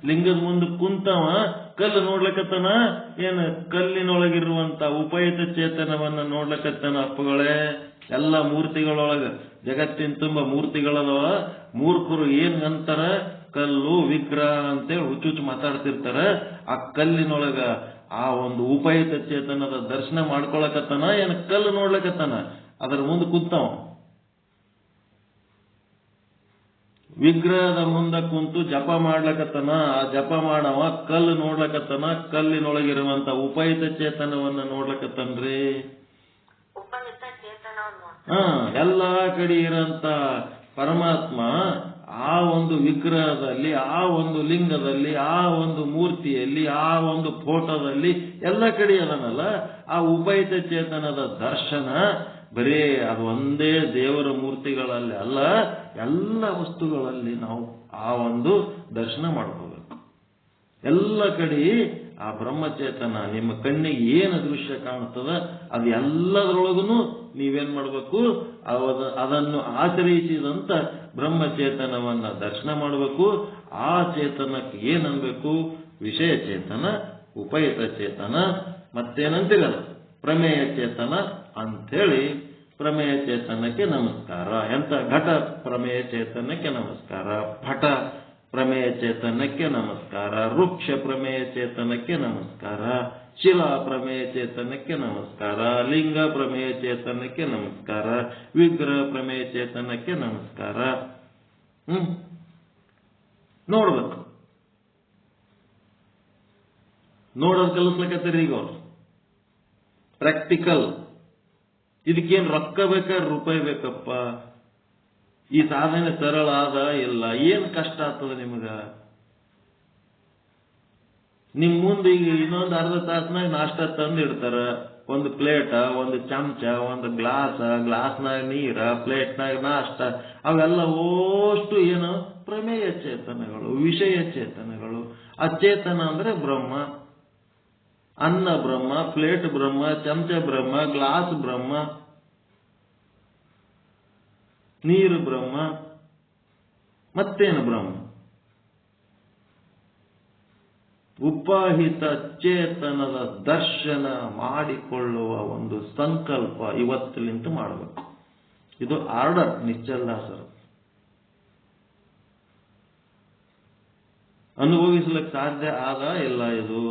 ಲಿಂಗದ ಮುಂದೆ ಕುಂತವ ಕಲ್ಲು ನೋಡ್ಲಕತ್ತನ, ಏನು ಕಲ್ಲಿನೊಳಗಿರುವಂತ ಉಪಯುಕ್ತ ಚೇತನವನ್ನ ನೋಡ್ಲಕತ್ತನ. ಅಪ್ಪಗಳೇ, ಎಲ್ಲ ಮೂರ್ತಿಗಳೊಳಗ ಜಗತ್ತಿನ ತುಂಬ ಮೂರ್ತಿಗಳದವ. ಮೂರ್ಖರು ಏನ್ ಅಂತಾರ? ಕಲ್ಲು ವಿಗ್ರಹ ಅಂತೇಳಿ ಹುಚ್ಚುಚ್ಚು ಮಾತಾಡ್ತಿರ್ತಾರೆ. ಆ ಕಲ್ಲಿನೊಳಗ ಆ ಒಂದು ಉಪಯುಕ್ತ ಚೇತನದ ದರ್ಶನ ಮಾಡ್ಕೊಳಕತ್ತಾನ, ಏನ್ ಕಲ್ಲು ನೋಡ್ಲಕತ್ತಾನ? ಅದರ ಮುಂದೆ ಕೂತಾವ. ವಿಗ್ರಹದ ಮುಂದೆ ಕುಂತು ಜಪ ಮಾಡ್ಲಕತ್ತಾನ. ಆ ಜಪ ಮಾಡವ ಕಲ್ಲು ನೋಡ್ಲಕತ್ತಾನ. ಕಲ್ಲಿನೊಳಗಿರುವಂತ ಉಪಯುಕ್ತ ಚೇತನವನ್ನ ನೋಡ್ಲಕತ್ತನ್ರಿ. ಉಪಯುಕ್ತ ಚೇತನವನ್ನು ಎಲ್ಲಾ ಕಡೆ ಇರಂತ ಪರಮಾತ್ಮ ಆ ಒಂದು ವಿಗ್ರಹದಲ್ಲಿ, ಆ ಒಂದು ಲಿಂಗದಲ್ಲಿ, ಆ ಒಂದು ಮೂರ್ತಿಯಲ್ಲಿ, ಆ ಒಂದು ಫೋಟೋದಲ್ಲಿ ಎಲ್ಲ ಕಡೆ ಅದನ್ನಲ್ಲ. ಆ ಉಪಯುಕ್ತ ಚೇತನದ ದರ್ಶನ ಬರೀ ಅದು ಒಂದೇ ದೇವರ ಮೂರ್ತಿಗಳಲ್ಲಿ ಅಲ್ಲ, ಎಲ್ಲ ವಸ್ತುಗಳಲ್ಲಿ ನಾವು ಆ ಒಂದು ದರ್ಶನ ಮಾಡ್ಕೋಬೇಕು. ಎಲ್ಲ ಕಡೆ ಆ ಬ್ರಹ್ಮಚೇತನ ನಿಮ್ಮ ಕಣ್ಣಿಗೆ ಏನು ದೃಶ್ಯ ಕಾಣುತ್ತದ ಅದು ಎಲ್ಲದರೊಳಗೂ ನೀವೇನ್ ಮಾಡಬೇಕು? ಅದನ್ನು ಆಶ್ರಯಿಸಿದಂತ ಬ್ರಹ್ಮಚೇತನವನ್ನ ದರ್ಶನ ಮಾಡಬೇಕು. ಆ ಚೇತನಕ್ಕೆ ಏನನ್ಬೇಕು? ವಿಷಯ ಚೇತನ, ಉಪಯುಕ್ತ ಚೇತನ, ಮತ್ತೇನಂತೀರಲ್ಲ ಪ್ರಮೇಯ ಚೇತನ ಅಂಥೇಳಿ. ಪ್ರಮೇಯ ಚೇತನಕ್ಕೆ ನಮಸ್ಕಾರ. ಎಂತ ಘಟ ಪ್ರಮೇಯ ಚೇತನಕ್ಕೆ ನಮಸ್ಕಾರ, ಪಟ ಪ್ರಮೇಯ ಚೇತನಕ್ಕೆ ನಮಸ್ಕಾರ, ವೃಕ್ಷ ಪ್ರಮೇಯ ಚೇತನಕ್ಕೆ ನಮಸ್ಕಾರ, ಶಿಲಾ ಪ್ರಮೇಯ ಚೇತನಕ್ಕೆ ನಮಸ್ಕಾರ, ಲಿಂಗ ಪ್ರಮೇಯ ಚೇತನಕ್ಕೆ ನಮಸ್ಕಾರ, ವಿಗ್ರಹ ಪ್ರಮೇಯ ಚೇತನಕ್ಕೆ ನಮಸ್ಕಾರ. ನೋಡ್ಬೇಕು, ನೋಡೋದು ಕಲಿಸ್ಲಕತ್ತೀರಿ ಈಗ ಅವ್ರು. ಪ್ರಾಕ್ಟಿಕಲ್. ಇದಕ್ಕೇನು ರೊಕ್ಕ ಬೇಕಾ ರೂಪಾಯಿ ಬೇಕಪ್ಪ? ಈ ಸಾಧನೆ ಸರಳ ಆದ ಇಲ್ಲ, ಏನ್ ಕಷ್ಟ ಆಗ್ತದ ನಿಮಗ? ನಿಮ್ ಮುಂದೆ ಈಗ ಇನ್ನೊಂದು ಅರ್ಧ ತಾಸನಾಗ ನಾಷ್ಟ ತಂದು ಇಡ್ತಾರ. ಒಂದು ಪ್ಲೇಟ, ಒಂದು ಚಮಚ, ಒಂದು ಗ್ಲಾಸ್ನಾಗ ನೀರ, ಪ್ಲೇಟ್ನಾಗ ನಾಷ್ಟ. ಅವೆಲ್ಲ ಓಷ್ಟು ಏನು? ಪ್ರಮೇಯ ಚೇತನಗಳು, ವಿಷಯ ಚೇತನಗಳು. ಅಚೇತನ ಅಂದ್ರೆ ಬ್ರಹ್ಮ. ಅನ್ನ ಬ್ರಹ್ಮ, ಪ್ಲೇಟ್ ಬ್ರಹ್ಮ, ಚಮಚ ಬ್ರಹ್ಮ, ಗ್ಲಾಸ್ ಬ್ರಹ್ಮ, ನೀರು ಬ್ರಹ್ಮ, ಮತ್ತೇನು ಬ್ರಹ್ಮ? ಉಪಾಹಿತ ಚೇತನದ ದರ್ಶನ ಮಾಡಿಕೊಳ್ಳುವ ಒಂದು ಸಂಕಲ್ಪ ಇವತ್ತಿನಿಂದ ಮಾಡಬೇಕು. ಇದು ಆರ್ಡರ್ ನಿಶ್ಚಲದಾಸರು. ಅನುಭವಿಸ್ಲಿಕ್ಕೆ ಸಾಧ್ಯ ಆದ ಇಲ್ಲ ಇದು?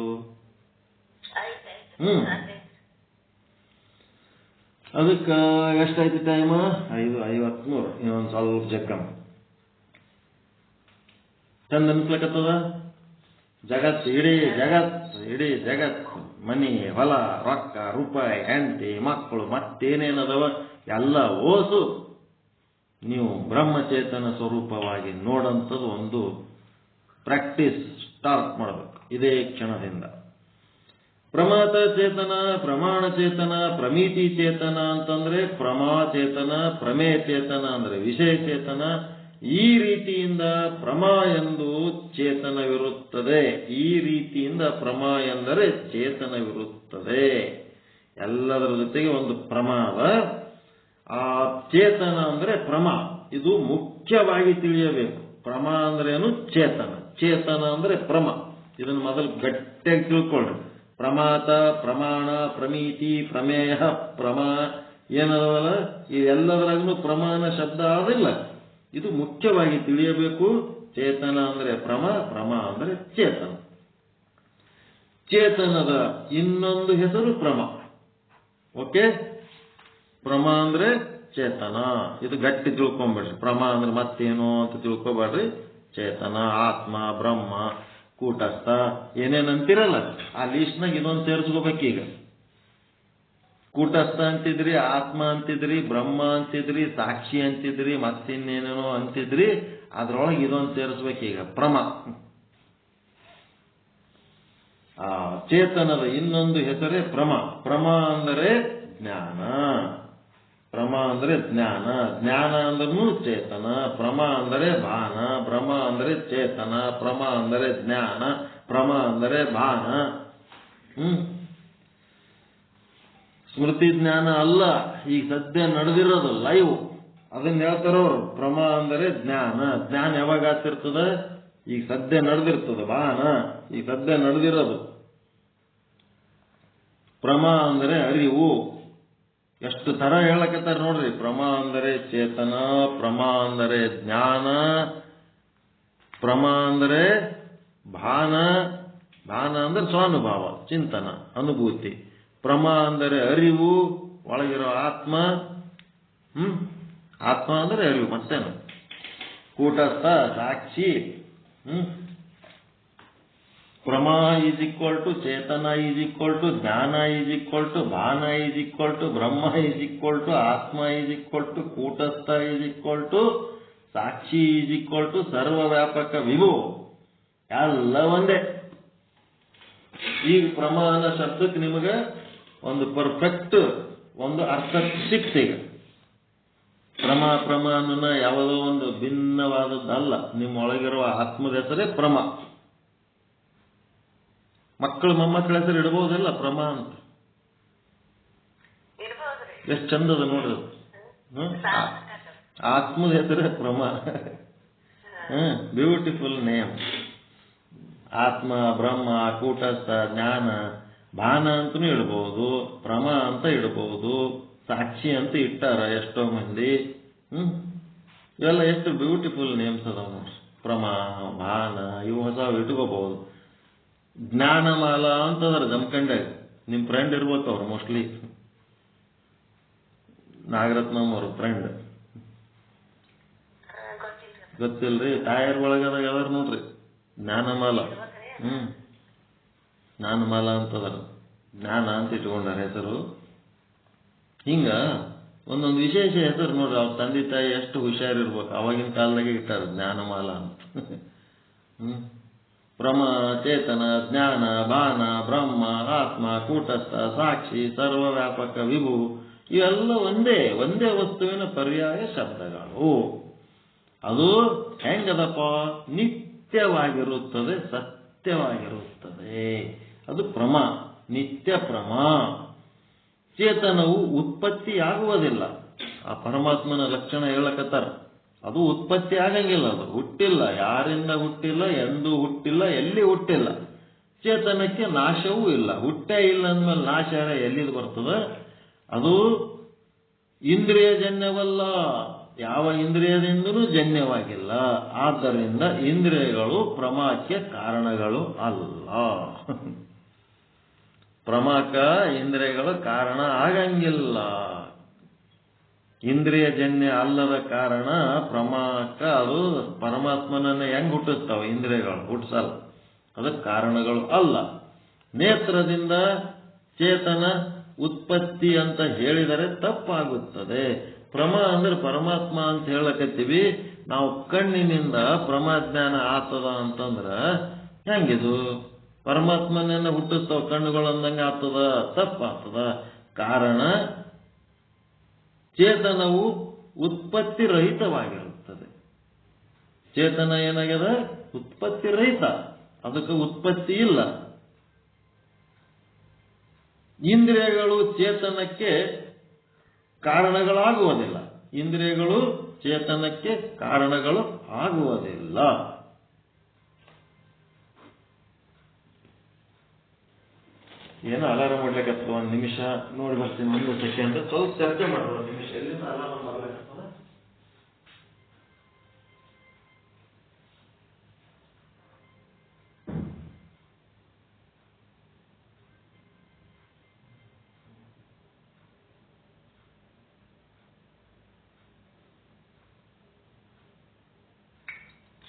ಅದಕ್ಕೆ ಎಷ್ಟಾಯ್ತು ಟೈಮ್? 5:53. ಇನ್ನೊಂದು ಸ್ವಲ್ಪ ಜಕ್ಕಂ ಚಂದ ಅನ್ಸ್ಲಕತ್ತದ. ಇಡೀ ಜಗತ್ತು ಮನಿ, ಹೊಲ, ರೊಕ್ಕ, ರೂಪಾಯಿ, ಹೆಂಡತಿ, ಮಕ್ಕಳು, ಮತ್ತೇನೇನದವ ಎಲ್ಲ ಓಸು ನೀವು ಬ್ರಹ್ಮಚೇತನ ಸ್ವರೂಪವಾಗಿ ನೋಡಂಥದ್ದು ಒಂದು ಪ್ರಾಕ್ಟೀಸ್ ಸ್ಟಾರ್ಟ್ ಮಾಡಬೇಕು ಇದೇ ಕ್ಷಣದಿಂದ. ಪ್ರಮಾತ ಚೇತನ, ಪ್ರಮಾಣ ಚೇತನ, ಪ್ರಮಿತಿ ಚೇತನ ಅಂತಂದ್ರೆ ಪ್ರಮಾ ಚೇತನ, ಪ್ರಮೇಯ ಚೇತನ ಅಂದ್ರೆ ವಿಷಯ ಚೇತನ. ಈ ರೀತಿಯಿಂದ ಪ್ರಮಾ ಎಂದು ಚೇತನವಿರುತ್ತದೆ. ಈ ರೀತಿಯಿಂದ ಪ್ರಮಾ ಎಂದರೆ ಚೇತನವಿರುತ್ತದೆ. ಎಲ್ಲದರ ಜೊತೆಗೆ ಒಂದು ಪ್ರಮಾದ. ಆ ಚೇತನ ಅಂದ್ರೆ ಪ್ರಮಾ. ಇದು ಮುಖ್ಯವಾಗಿ ತಿಳಿಯಬೇಕು. ಪ್ರಮಾ ಅಂದ್ರೇನು? ಚೇತನ. ಚೇತನ ಅಂದ್ರೆ ಪ್ರಮಾ. ಇದನ್ನು ಮೊದಲು ಗಟ್ಟಿಯಾಗಿ ತಿಳ್ಕೊಳ್ರಿ. ಪ್ರಮಾತ, ಪ್ರಮಾಣ, ಪ್ರಮಿತಿ, ಪ್ರಮೇಯ, ಪ್ರಮಾ ಏನದಲ್ಲ ಇವೆಲ್ಲದರಾಗೂ ಪ್ರಮಾಣ ಶಬ್ದ ಆದಿಲ್ಲ. ಇದು ಮುಖ್ಯವಾಗಿ ತಿಳಿಯಬೇಕು. ಚೇತನ ಅಂದ್ರೆ ಪ್ರಮಾ, ಪ್ರಮಾ ಅಂದ್ರೆ ಚೇತನ. ಚೇತನದ ಇನ್ನೊಂದು ಹೆಸರು ಪ್ರಮಾ. ಓಕೆ? ಪ್ರಮಾ ಅಂದ್ರೆ ಚೇತನ. ಇದು ಗಟ್ಟಿ ತಿಳ್ಕೊಂಬಿಡ್ರಿ. ಪ್ರಮಾ ಅಂದ್ರೆ ಮತ್ತೇನು ಅಂತ ತಿಳ್ಕೊಬೇಡ್ರಿ. ಚೇತನ, ಆತ್ಮ, ಬ್ರಹ್ಮ, ಕೂಟಸ್ಥ ಏನೇನಂತಿರಲ್ಲ ಆ ಲೀಸ್ಟ್ನಾಗ ಇದೊಂದು ಸೇರಿಸ್ಕೋಬೇಕೀಗ. ಕೂಟಸ್ಥ ಅಂತಿದ್ರಿ, ಆತ್ಮ ಅಂತಿದ್ರಿ, ಬ್ರಹ್ಮ ಅಂತಿದ್ರಿ, ಸಾಕ್ಷಿ ಅಂತಿದ್ರಿ, ಮತ್ತಿನ್ನೇನೇನೋ ಅಂತಿದ್ರಿ. ಅದ್ರೊಳಗೆ ಇದೊಂದು ಸೇರಿಸ್ಬೇಕೀಗ, ಪ್ರಮಾ. ಆ ಚೇತನದ ಇನ್ನೊಂದು ಹೆಸರೇ ಪ್ರಮಾ. ಪ್ರಮಾ ಅಂದರೆ ಜ್ಞಾನ. ಪ್ರಮಾ ಅಂದ್ರೆ ಜ್ಞಾನ. ಜ್ಞಾನ ಅಂದ್ರೂ ಚೇತನ. ಪ್ರಮಾ ಅಂದರೆ ಭಾನ. ಪ್ರಮಾ ಅಂದರೆ ಚೇತನ. ಪ್ರಮಾ ಅಂದರೆ ಜ್ಞಾನ. ಪ್ರಮಾ ಅಂದರೆ ಭಾನ. ಸ್ಮೃತಿ ಜ್ಞಾನ ಅಲ್ಲ, ಈಗ ಸದ್ಯ ನಡೆದಿರೋದು ಲೈವ್. ಅದನ್ನ ಹೇಳ್ತಾರವ್ರು. ಪ್ರಮಾ ಅಂದರೆ ಜ್ಞಾನ. ಜ್ಞಾನ ಯಾವಾಗ ಆಗ್ತಿರ್ತದ? ಈಗ ಸದ್ಯ ನಡೆದಿರ್ತದ. ಭಾನ ಈಗ ಸದ್ಯ ನಡೆದಿರೋದು. ಪ್ರಮಾ ಅಂದರೆ ಅರಿವು. ಎಷ್ಟು ತರ ಹೇಳಕತ್ತಾರ ನೋಡ್ರಿ. ಪ್ರಮಾ ಅಂದರೆ ಚೇತನ, ಪ್ರಮಾ ಅಂದರೆ ಜ್ಞಾನ, ಪ್ರಮಾ ಅಂದರೆ ಭಾನ, ಭಾನ ಅಂದರೆ ಸ್ವಾನುಭಾವ, ಚಿಂತನ, ಅನುಭೂತಿ. ಪ್ರಮಾ ಅಂದರೆ ಅರಿವು, ಒಳಗಿರೋ ಆತ್ಮ. ಆತ್ಮ ಅಂದರೆ ಅರಿವು, ಮತ್ತೇನು? ಕೂಟಸ್ಥ, ಸಾಕ್ಷಿ. ಪ್ರಮಾ ಈಸ್ ಈಕ್ವಲ್ ಟು ಚೇತನ ಈಸ್ ಈಕ್ವಲ್ ಟು ಜ್ಞಾನ ಈಸ್ ಈಕ್ವಲ್ ಟು ಭಾನ ಈಸ್ ಈಕ್ವಲ್ ಟು ಬ್ರಹ್ಮ ಈಸ್ ಈಕ್ವಲ್ ಟು ಆತ್ಮ ಈಸ್ ಈಕ್ವಲ್ ಟು ಕೂಟಸ್ಥ ಈಸ್ ಈಕ್ವಲ್ ಟು ಸಾಕ್ಷಿ ಈಸ್ ಈಕ್ವಲ್ ಟು ಸರ್ವವ್ಯಾಪಕ ವಿಭು. ಎಲ್ಲ ಒಂದೇ. ಈಗ ಪ್ರಮಾಣ ಶಬ್ದಕ್ಕೆ ನಿಮಗೆ ಒಂದು ಪರ್ಫೆಕ್ಟ್ ಒಂದು ಅರ್ಥ ಸಿಕ್ತೀಗ. ಪ್ರಮಾಣ ಯಾವುದೋ ಒಂದು ಭಿನ್ನವಾದದ್ದಲ್ಲ, ನಿಮ್ಮೊಳಗಿರುವ ಆತ್ಮದ ಹೆಸರೇ ಪ್ರಮ. ಮಕ್ಕಳು ಮೊಮ್ಮಕ್ಕಳ ಹೆಸರು ಇಡಬಹುದಿಲ್ಲ ಪ್ರಮಾ ಅಂತ. ಎಷ್ಟು ಚಂದದ ನೋಡ್ರಿ. ಆತ್ಮದ ಹೆಸರೇ ಪ್ರಮ. Beautiful name. ಆತ್ಮ, ಬ್ರಹ್ಮ, ಕೂಟಸ್ಥ, ಜ್ಞಾನ, ಭಾನ ಅಂತನೂ ಇಡಬಹುದು, ಪ್ರಮ ಅಂತ ಇಡಬಹುದು, ಸಾಕ್ಷಿ ಅಂತ ಇಟ್ಟಾರ ಎಷ್ಟೋ ಮಂದಿ. ಇವೆಲ್ಲ ಎಷ್ಟು ಬ್ಯೂಟಿಫುಲ್ ನೇಮ್ಸ್ ಅದಾವ ನೋಡ್ರಿ. ಪ್ರಮ, ಭಾನ, ಇವು ಹೊಸ ಇಟ್ಕೋಬಹುದು. ಜ್ಞಾನಮಾಲ ಅಂತಂದ್ರೆ ಜಮಖಂಡಾಗ ನಿಮ್ ಫ್ರೆಂಡ್ ಇರ್ಬೇಕು ಅವ್ರು, ಮೋಸ್ಟ್ಲಿ ನಾಗರತ್ನಮ್ ಅವ್ರ ಫ್ರೆಂಡ್. ಗೊತ್ತಿಲ್ರಿ? ಟೈರ್ ಒಳಗದಾಗ ಅದಾರ ನೋಡ್ರಿ ಜ್ಞಾನಮಾಲ. ಜ್ಞಾನಮಾಲ ಅಂತದರ, ಜ್ಞಾನ ಅಂತ ಇಟ್ಕೊಂಡಾರ ಹೆಸರು. ಹಿಂಗ ಒಂದೊಂದು ವಿಶೇಷ ಹೆಸರು ನೋಡ್ರಿ. ಅವ್ರ ತಂದೆ ತಾಯಿ ಎಷ್ಟು ಹುಷಾರಿರ್ಬೇಕು, ಅವಾಗಿನ ಕಾಲದಾಗೆ ಇಟ್ಟಾರ ಜ್ಞಾನಮಾಲ ಅಂತ. ಪ್ರಮ, ಚೇತನ, ಜ್ಞಾನ, ಭಾನ, ಬ್ರಹ್ಮ, ಆತ್ಮ, ಕೂಟಸ್ಥ, ಸಾಕ್ಷಿ, ಸರ್ವವ್ಯಾಪಕ ವಿಭು, ಇವೆಲ್ಲ ಒಂದೇ ಒಂದೇ ವಸ್ತುವಿನ ಪರ್ಯಾಯ ಶಬ್ದಗಳು. ಅದು ಹೆಂಗದಪ್ಪ? ನಿತ್ಯವಾಗಿರುತ್ತದೆ, ಸತ್ಯವಾಗಿರುತ್ತದೆ. ಅದು ಪ್ರಮ, ನಿತ್ಯ ಪ್ರಮ. ಚೇತನವು ಉತ್ಪತ್ತಿಯಾಗುವುದಿಲ್ಲ. ಆ ಪರಮಾತ್ಮನ ಲಕ್ಷಣ ಹೇಳಕತ್ತಾರ. ಅದು ಉತ್ಪತ್ತಿ ಆಗಂಗಿಲ್ಲ, ಅದು ಹುಟ್ಟಿಲ್ಲ, ಯಾರಿಂದ ಹುಟ್ಟಿಲ್ಲ, ಎಂದೂ ಹುಟ್ಟಿಲ್ಲ, ಎಲ್ಲಿ ಹುಟ್ಟಿಲ್ಲ. ಚೇತನಕ್ಕೆ ನಾಶವೂ ಇಲ್ಲ. ಹುಟ್ಟೇ ಇಲ್ಲ ಅಂದ್ಮೇಲೆ ನಾಶ ಎಲ್ಲಿದು ಬರ್ತದ? ಅದು ಇಂದ್ರಿಯಜನ್ಯವಲ್ಲ, ಯಾವ ಇಂದ್ರಿಯದಿಂದಲೂ ಜನ್ಯವಾಗಿಲ್ಲ. ಆದ್ದರಿಂದ ಇಂದ್ರಿಯಗಳು ಪ್ರಮಾಕ್ಕೆ ಕಾರಣಗಳು ಅಲ್ಲ. ಪ್ರಮಾಕ ಇಂದ್ರಿಯಗಳು ಕಾರಣ ಆಗಂಗಿಲ್ಲ. ಇಂದ್ರಿಯಜನ್ಯ ಅಲ್ಲದ ಕಾರಣ ಪ್ರಮಾಕ. ಅದು ಪರಮಾತ್ಮನನ್ನ ಹೆಂಗ್ ಹುಟ್ಟಿಸ್ತಾವ? ಇಂದ್ರಿಯಗಳು ಹುಟ್ಟಿಸಲ್ಲ, ಅದಕ್ಕೆ ಕಾರಣಗಳು ಅಲ್ಲ. ನೇತ್ರದಿಂದ ಚೇತನ ಉತ್ಪತ್ತಿ ಅಂತ ಹೇಳಿದರೆ ತಪ್ಪಾಗುತ್ತದೆ. ಪ್ರಮ ಅಂದ್ರೆ ಪರಮಾತ್ಮ ಅಂತ ಹೇಳಕತ್ತೀವಿ ನಾವು. ಕಣ್ಣಿನಿಂದ ಪ್ರಮಾಜ್ಞಾನ ಆತದ ಅಂತಂದ್ರ ಹೆಂಗಿದು? ಪರಮಾತ್ಮನನ್ನ ಹುಟ್ಟಿಸ್ತಾವ ಕಣ್ಣುಗಳು ಅಂದಂಗೆ ಆಗ್ತದ? ತಪ್ಪಾಗ್ತದ. ಕಾರಣ ಚೇತನವು ಉತ್ಪತ್ತಿ ರಹಿತವಾಗಿರುತ್ತದೆ. ಚೇತನ ಏನಾಗ್ಯದ? ಉತ್ಪತ್ತಿ ರಹಿತ, ಅದಕ್ಕೆ ಉತ್ಪತ್ತಿ ಇಲ್ಲ. ಇಂದ್ರಿಯಗಳು ಚೇತನಕ್ಕೆ ಕಾರಣಗಳಾಗುವುದಿಲ್ಲ. ಇಂದ್ರಿಯಗಳು ಚೇತನಕ್ಕೆ ಕಾರಣಗಳು ಆಗುವುದಿಲ್ಲ. ಏನು ಅಲಾರಾಮ್ ಮಾಡ್ಲಿಕ್ಕೆ ಒಂದು ನಿಮಿಷ ನೋಡಿ ಬರ್ತೀನಿ, ಒಂದು ಸೆಕೆಂಡ್ ಸ್ವಲ್ಪ ಚರ್ಚೆ ಮಾಡೋದು. ಒಂದು ನಿಮಿಷ ಎಲ್ಲಿಂದ ಅಲಾರಾಮ್ ಮಾಡ್ಲಿಕ್ಕೆ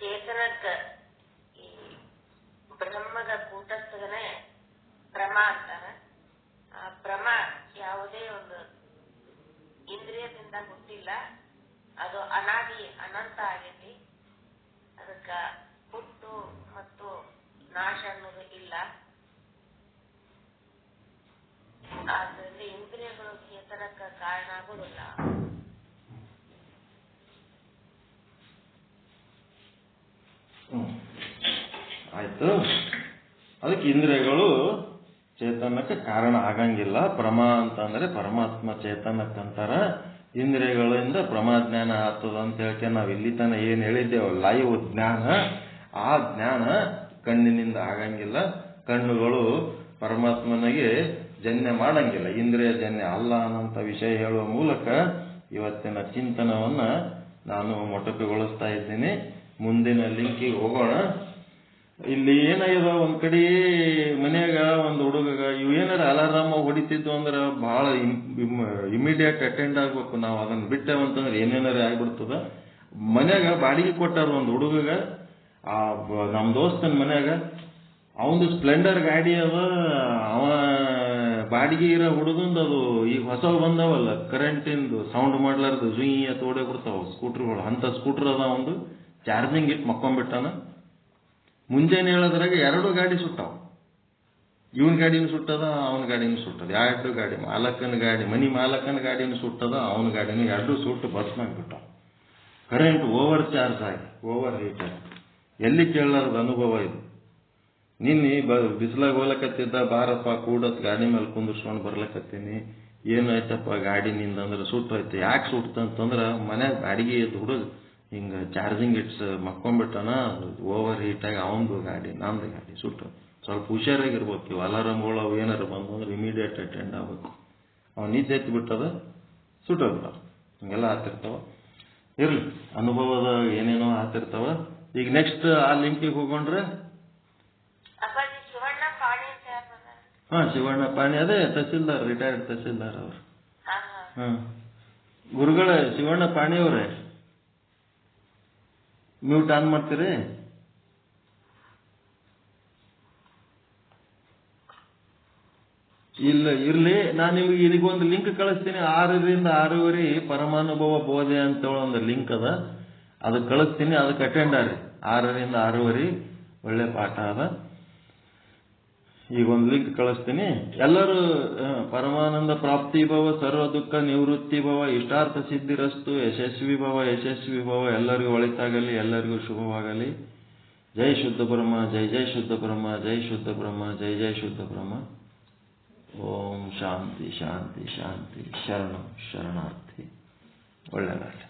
ಚೇತನಕ್ಕ ಈ ಬ್ರಹ್ಮದ ಕೂಟಸ್ಥಗನೆ ಪ್ರಮ ಅಂತಾರ. ಆ ಪ್ರಮ ಯಾವುದೇ ಒಂದು ಇಂದ್ರಿಯದಿಂದ ಹುಟ್ಟಿಲ್ಲ, ಅದು ಅನಾದಿ ಅನಂತ ಆಗೈತಿ. ಅದಕ್ಕ ಹುಟ್ಟು ಮತ್ತು ನಾಶ ಅನ್ನೋದು ಇಲ್ಲ. ಆದ್ದರಿಂದ ಇಂದ್ರಿಯಗಳು ಚೇತನಕ್ಕ ಕಾರಣ ಆಗುವುದಿಲ್ಲ. ಆಯ್ತು. ಅದಕ್ಕೆ ಇಂದ್ರಿಯಗಳು ಚೇತನಕ್ಕೆ ಕಾರಣ ಆಗಂಗಿಲ್ಲ. ಪ್ರಮ ಅಂತಂದ್ರೆ ಪರಮಾತ್ಮ ಚೇತನಕ್ಕಂತಾರ. ಇಂದ್ರಿಯಗಳಿಂದ ಪ್ರಮಾಜ್ಞಾನ ಆಗ್ತದ ಅಂತ ಹೇಳ್ಕೆ ನಾವು ಇಲ್ಲಿ ತನ ಏನ್ ಹೇಳಿದ್ದೇವೆ ಲೈವ್ ಜ್ಞಾನ, ಆ ಜ್ಞಾನ ಕಣ್ಣಿನಿಂದ ಆಗಂಗಿಲ್ಲ. ಕಣ್ಣುಗಳು ಪರಮಾತ್ಮನಿಗೆ ಜನ್ಯ ಮಾಡಂಗಿಲ್ಲ, ಇಂದ್ರಿಯ ಜನ್ಯ ಅಲ್ಲ ಅನ್ನೋಂಥ ವಿಷಯ ಹೇಳುವ ಮೂಲಕ ಇವತ್ತಿನ ಚಿಂತನವನ್ನ ನಾನು ಮೊಟಕುಗೊಳಿಸ್ತಾ ಇದ್ದೀನಿ. ಮುಂದಿನ ಲಿಂಕಿಗೆ ಹೋಗೋಣ. ಇಲ್ಲಿ ಏನಾಗ್ಯದ, ಒಂದ್ ಕಡೆ ಮನ್ಯಾಗ ಒಂದು ಹುಡುಗ ಇವು ಏನಾರ ಅಲಾರಾಮ ಹೊಡಿತಿದ್ವು ಅಂದ್ರೆ ಬಹಳ ಇಮಿಡಿಯೇಟ್ ಅಟೆಂಡ್ ಆಗ್ಬೇಕು. ನಾವು ಅದನ್ನ ಬಿಟ್ಟೇವಂತಂದ್ರೆ ಏನೇನಾರ ಆಗ್ಬಿಡ್ತದ. ಮನ್ಯಾಗ ಬಾಡಿಗೆ ಕೊಟ್ಟಾರ ಒಂದು ಹುಡುಗಗ, ನಮ್ ದೋಸ್ತನ ಮನ್ಯಾಗ ಅವಂದು ಸ್ಪ್ಲೆಂಡರ್ ಗಾಡಿ ಅದ. ಅವ ಬಾಡಿಗೆ ಇರೋ ಹುಡುಗಂದು ಅದು ಈಗ ಹೊಸವು ಬಂದವಲ್ಲ ಕರೆಂಟಿಂದು ಸೌಂಡ್ ಮಾಡ್ಲಾರ್ದು ಜುಯಿ ತೋಡೆ ಬಿಡ್ತಾವ ಸ್ಕೂಟರ್ಗಳು, ಅಂತ ಸ್ಕೂಟರ್ ಅದ. ಒಂದು ಚಾರ್ಜಿಂಗ್ ಇಟ್ಟು ಮಕ್ಕೊಂಡ್ಬಿಟ್ಟಾನ. ಮುಂಜಾನೆ ಹೇಳೋದ್ರಾಗ 2 ಗಾಡಿ ಸುಟ್ಟಾವ. ಇವನ್ ಗಾಡಿನೂ ಸುಟ್ಟದ, ಅವನ ಗಾಡಿನೂ ಸುಟ್ಟದ. 2 ಗಾಡಿ, ಮಾಲಕನ ಗಾಡಿ, ಮನಿ ಮಾಲಕನ ಗಾಡಿನೂ ಸುಟ್ಟದ, ಅವನ ಗಾಡಿನೂ 2 ಸುಟ್ಟು ಬಸ್ನಾಗ ಬಿಟ್ಟಾವ. ಕರೆಂಟ್ ಓವರ್ ಚಾರ್ಜ್ ಆಗಿ ಓವರ್ ಹೀಟ್ ಆಗಿ ಎಲ್ಲಿ ಕೇಳಲಾರದ ಅನುಭವ ಇದು. ನಿನ್ನೆ ಬಿಸಿಲಾಗ ಹೋಲಕತ್ತಿದ್ದ, ಬಾರಪ್ಪ ಕೂಡತ್ ಗಾಡಿ ಮೇಲೆ ಕುಂದಿರ್ಸ್ಕೊಂಡು ಬರ್ಲಕತ್ತೀನಿ. ಏನಾಯ್ತಪ್ಪ ಗಾಡಿ ನಿಂದಂದ್ರೆ ಸುಟ್ಟೋಯ್ತು. ಯಾಕೆ ಸುಟ್ಟಂತಂದ್ರ ಮನ್ಯಾಗ ಬಾಡಿಗೆ ಇದ್ದು ಹುಡುಗ ಹಿಂಗ ಚಾರ್ಜಿಂಗ್ ಇಟ್ಸ್ ಮಕ್ಕೊಂಡ್ಬಿಟ್ಟನ, ಓವರ್ ಹೀಟ್ ಆಗಿ ಅವಂದು ಗಾಡಿ ನಂದು ಗಾಡಿ ಸುಟ್ಟು. ಸ್ವಲ್ಪ ಹುಷಾರಾಗಿರ್ಬೇಕು. ಇವು ಅಲಾರಾಮ್ಗಳು ಅವು ಏನಾರು ಬಂದು ಅಂದ್ರೆ ಇಮಿಡಿಯೇಟ್ ಅಟೆಂಡ್ ಆಗ್ಬೇಕು. ಅವ್ನು ನಿದ್ದೆ ಎತ್ತಿ ಬಿಟ್ಟದ, ಸುಟ್ಟೋಗ್ಬಿಟ್ಟ. ಹಿಂಗೆಲ್ಲ ಆಗ್ತಿರ್ತಾವ. ಇರ್ಲಿ, ಅನುಭವದ ಏನೇನೋ ಆಗ್ತಿರ್ತಾವ. ಈಗ ನೆಕ್ಸ್ಟ್ ಆ ಲಿಂಕಿಗೆ ಹೋಗೊಂಡ್ರೆ ಶಿವಣ್ಣ ಪಾಣಿ, ಅದೇ ತಹಸೀಲ್ದಾರ್, ರಿಟೈರ್ಡ್ ತಹಸೀಲ್ದಾರ್ ಅವರು. ಗುರುಗಳೇ, ಶಿವಣ್ಣ ಪಾಣಿ ಅವರೇ, ಮ್ಯೂಟ್ ಆನ್ ಮಾಡ್ತೀರಿ? ಇಲ್ಲ, ಇರ್ಲಿ. ನಾನು ನಿಮ್ಗೆ ಇದಕ್ಕೊಂದು ಲಿಂಕ್ ಕಳಿಸ್ತೀನಿ. 6ರಿಂದ 6:30 ಪರಮಾನುಭವ ಬೋಧೆ ಅಂತ ಒಂದು ಲಿಂಕ್ ಅದ, ಅದಕ್ಕೆ ಕಳಿಸ್ತೀನಿ. ಅದಕ್ಕೆ ಅಟೆಂಡ್ ಆಗ್ರಿ. 6ರಿಂದ 6:30 ಒಳ್ಳೆ ಪಾಠ ಅದ. ಈಗ ಒಂದು ಲಿಂಕ್ ಕಳಿಸ್ತೀನಿ. ಎಲ್ಲರೂ ಪರಮಾನಂದ ಪ್ರಾಪ್ತಿ ಭವ, ಸರ್ವ ದುಃಖ ನಿವೃತ್ತಿ ಭವ, ಇಷ್ಟಾರ್ಥ ಸಿದ್ಧಿರಸ್ತು, ಯಶಸ್ವಿ ಭವ, ಯಶಸ್ವಿ ಭವ. ಎಲ್ಲರಿಗೂ ಒಳಿತಾಗಲಿ, ಎಲ್ಲರಿಗೂ ಶುಭವಾಗಲಿ. ಜೈ ಶುದ್ಧ ಬ್ರಹ್ಮ, ಜೈ ಜೈ ಶುದ್ಧ ಬ್ರಹ್ಮ, ಜೈ ಶುದ್ಧ ಬ್ರಹ್ಮ, ಜೈ ಜೈ ಶುದ್ಧ ಬ್ರಹ್ಮ. ಓಂ ಶಾಂತಿ ಶಾಂತಿ ಶಾಂತಿ. ಶರಣ ಶರಣಾರ್ಥಿ. ಒಳ್ಳೆಯದಾಗಲಿ.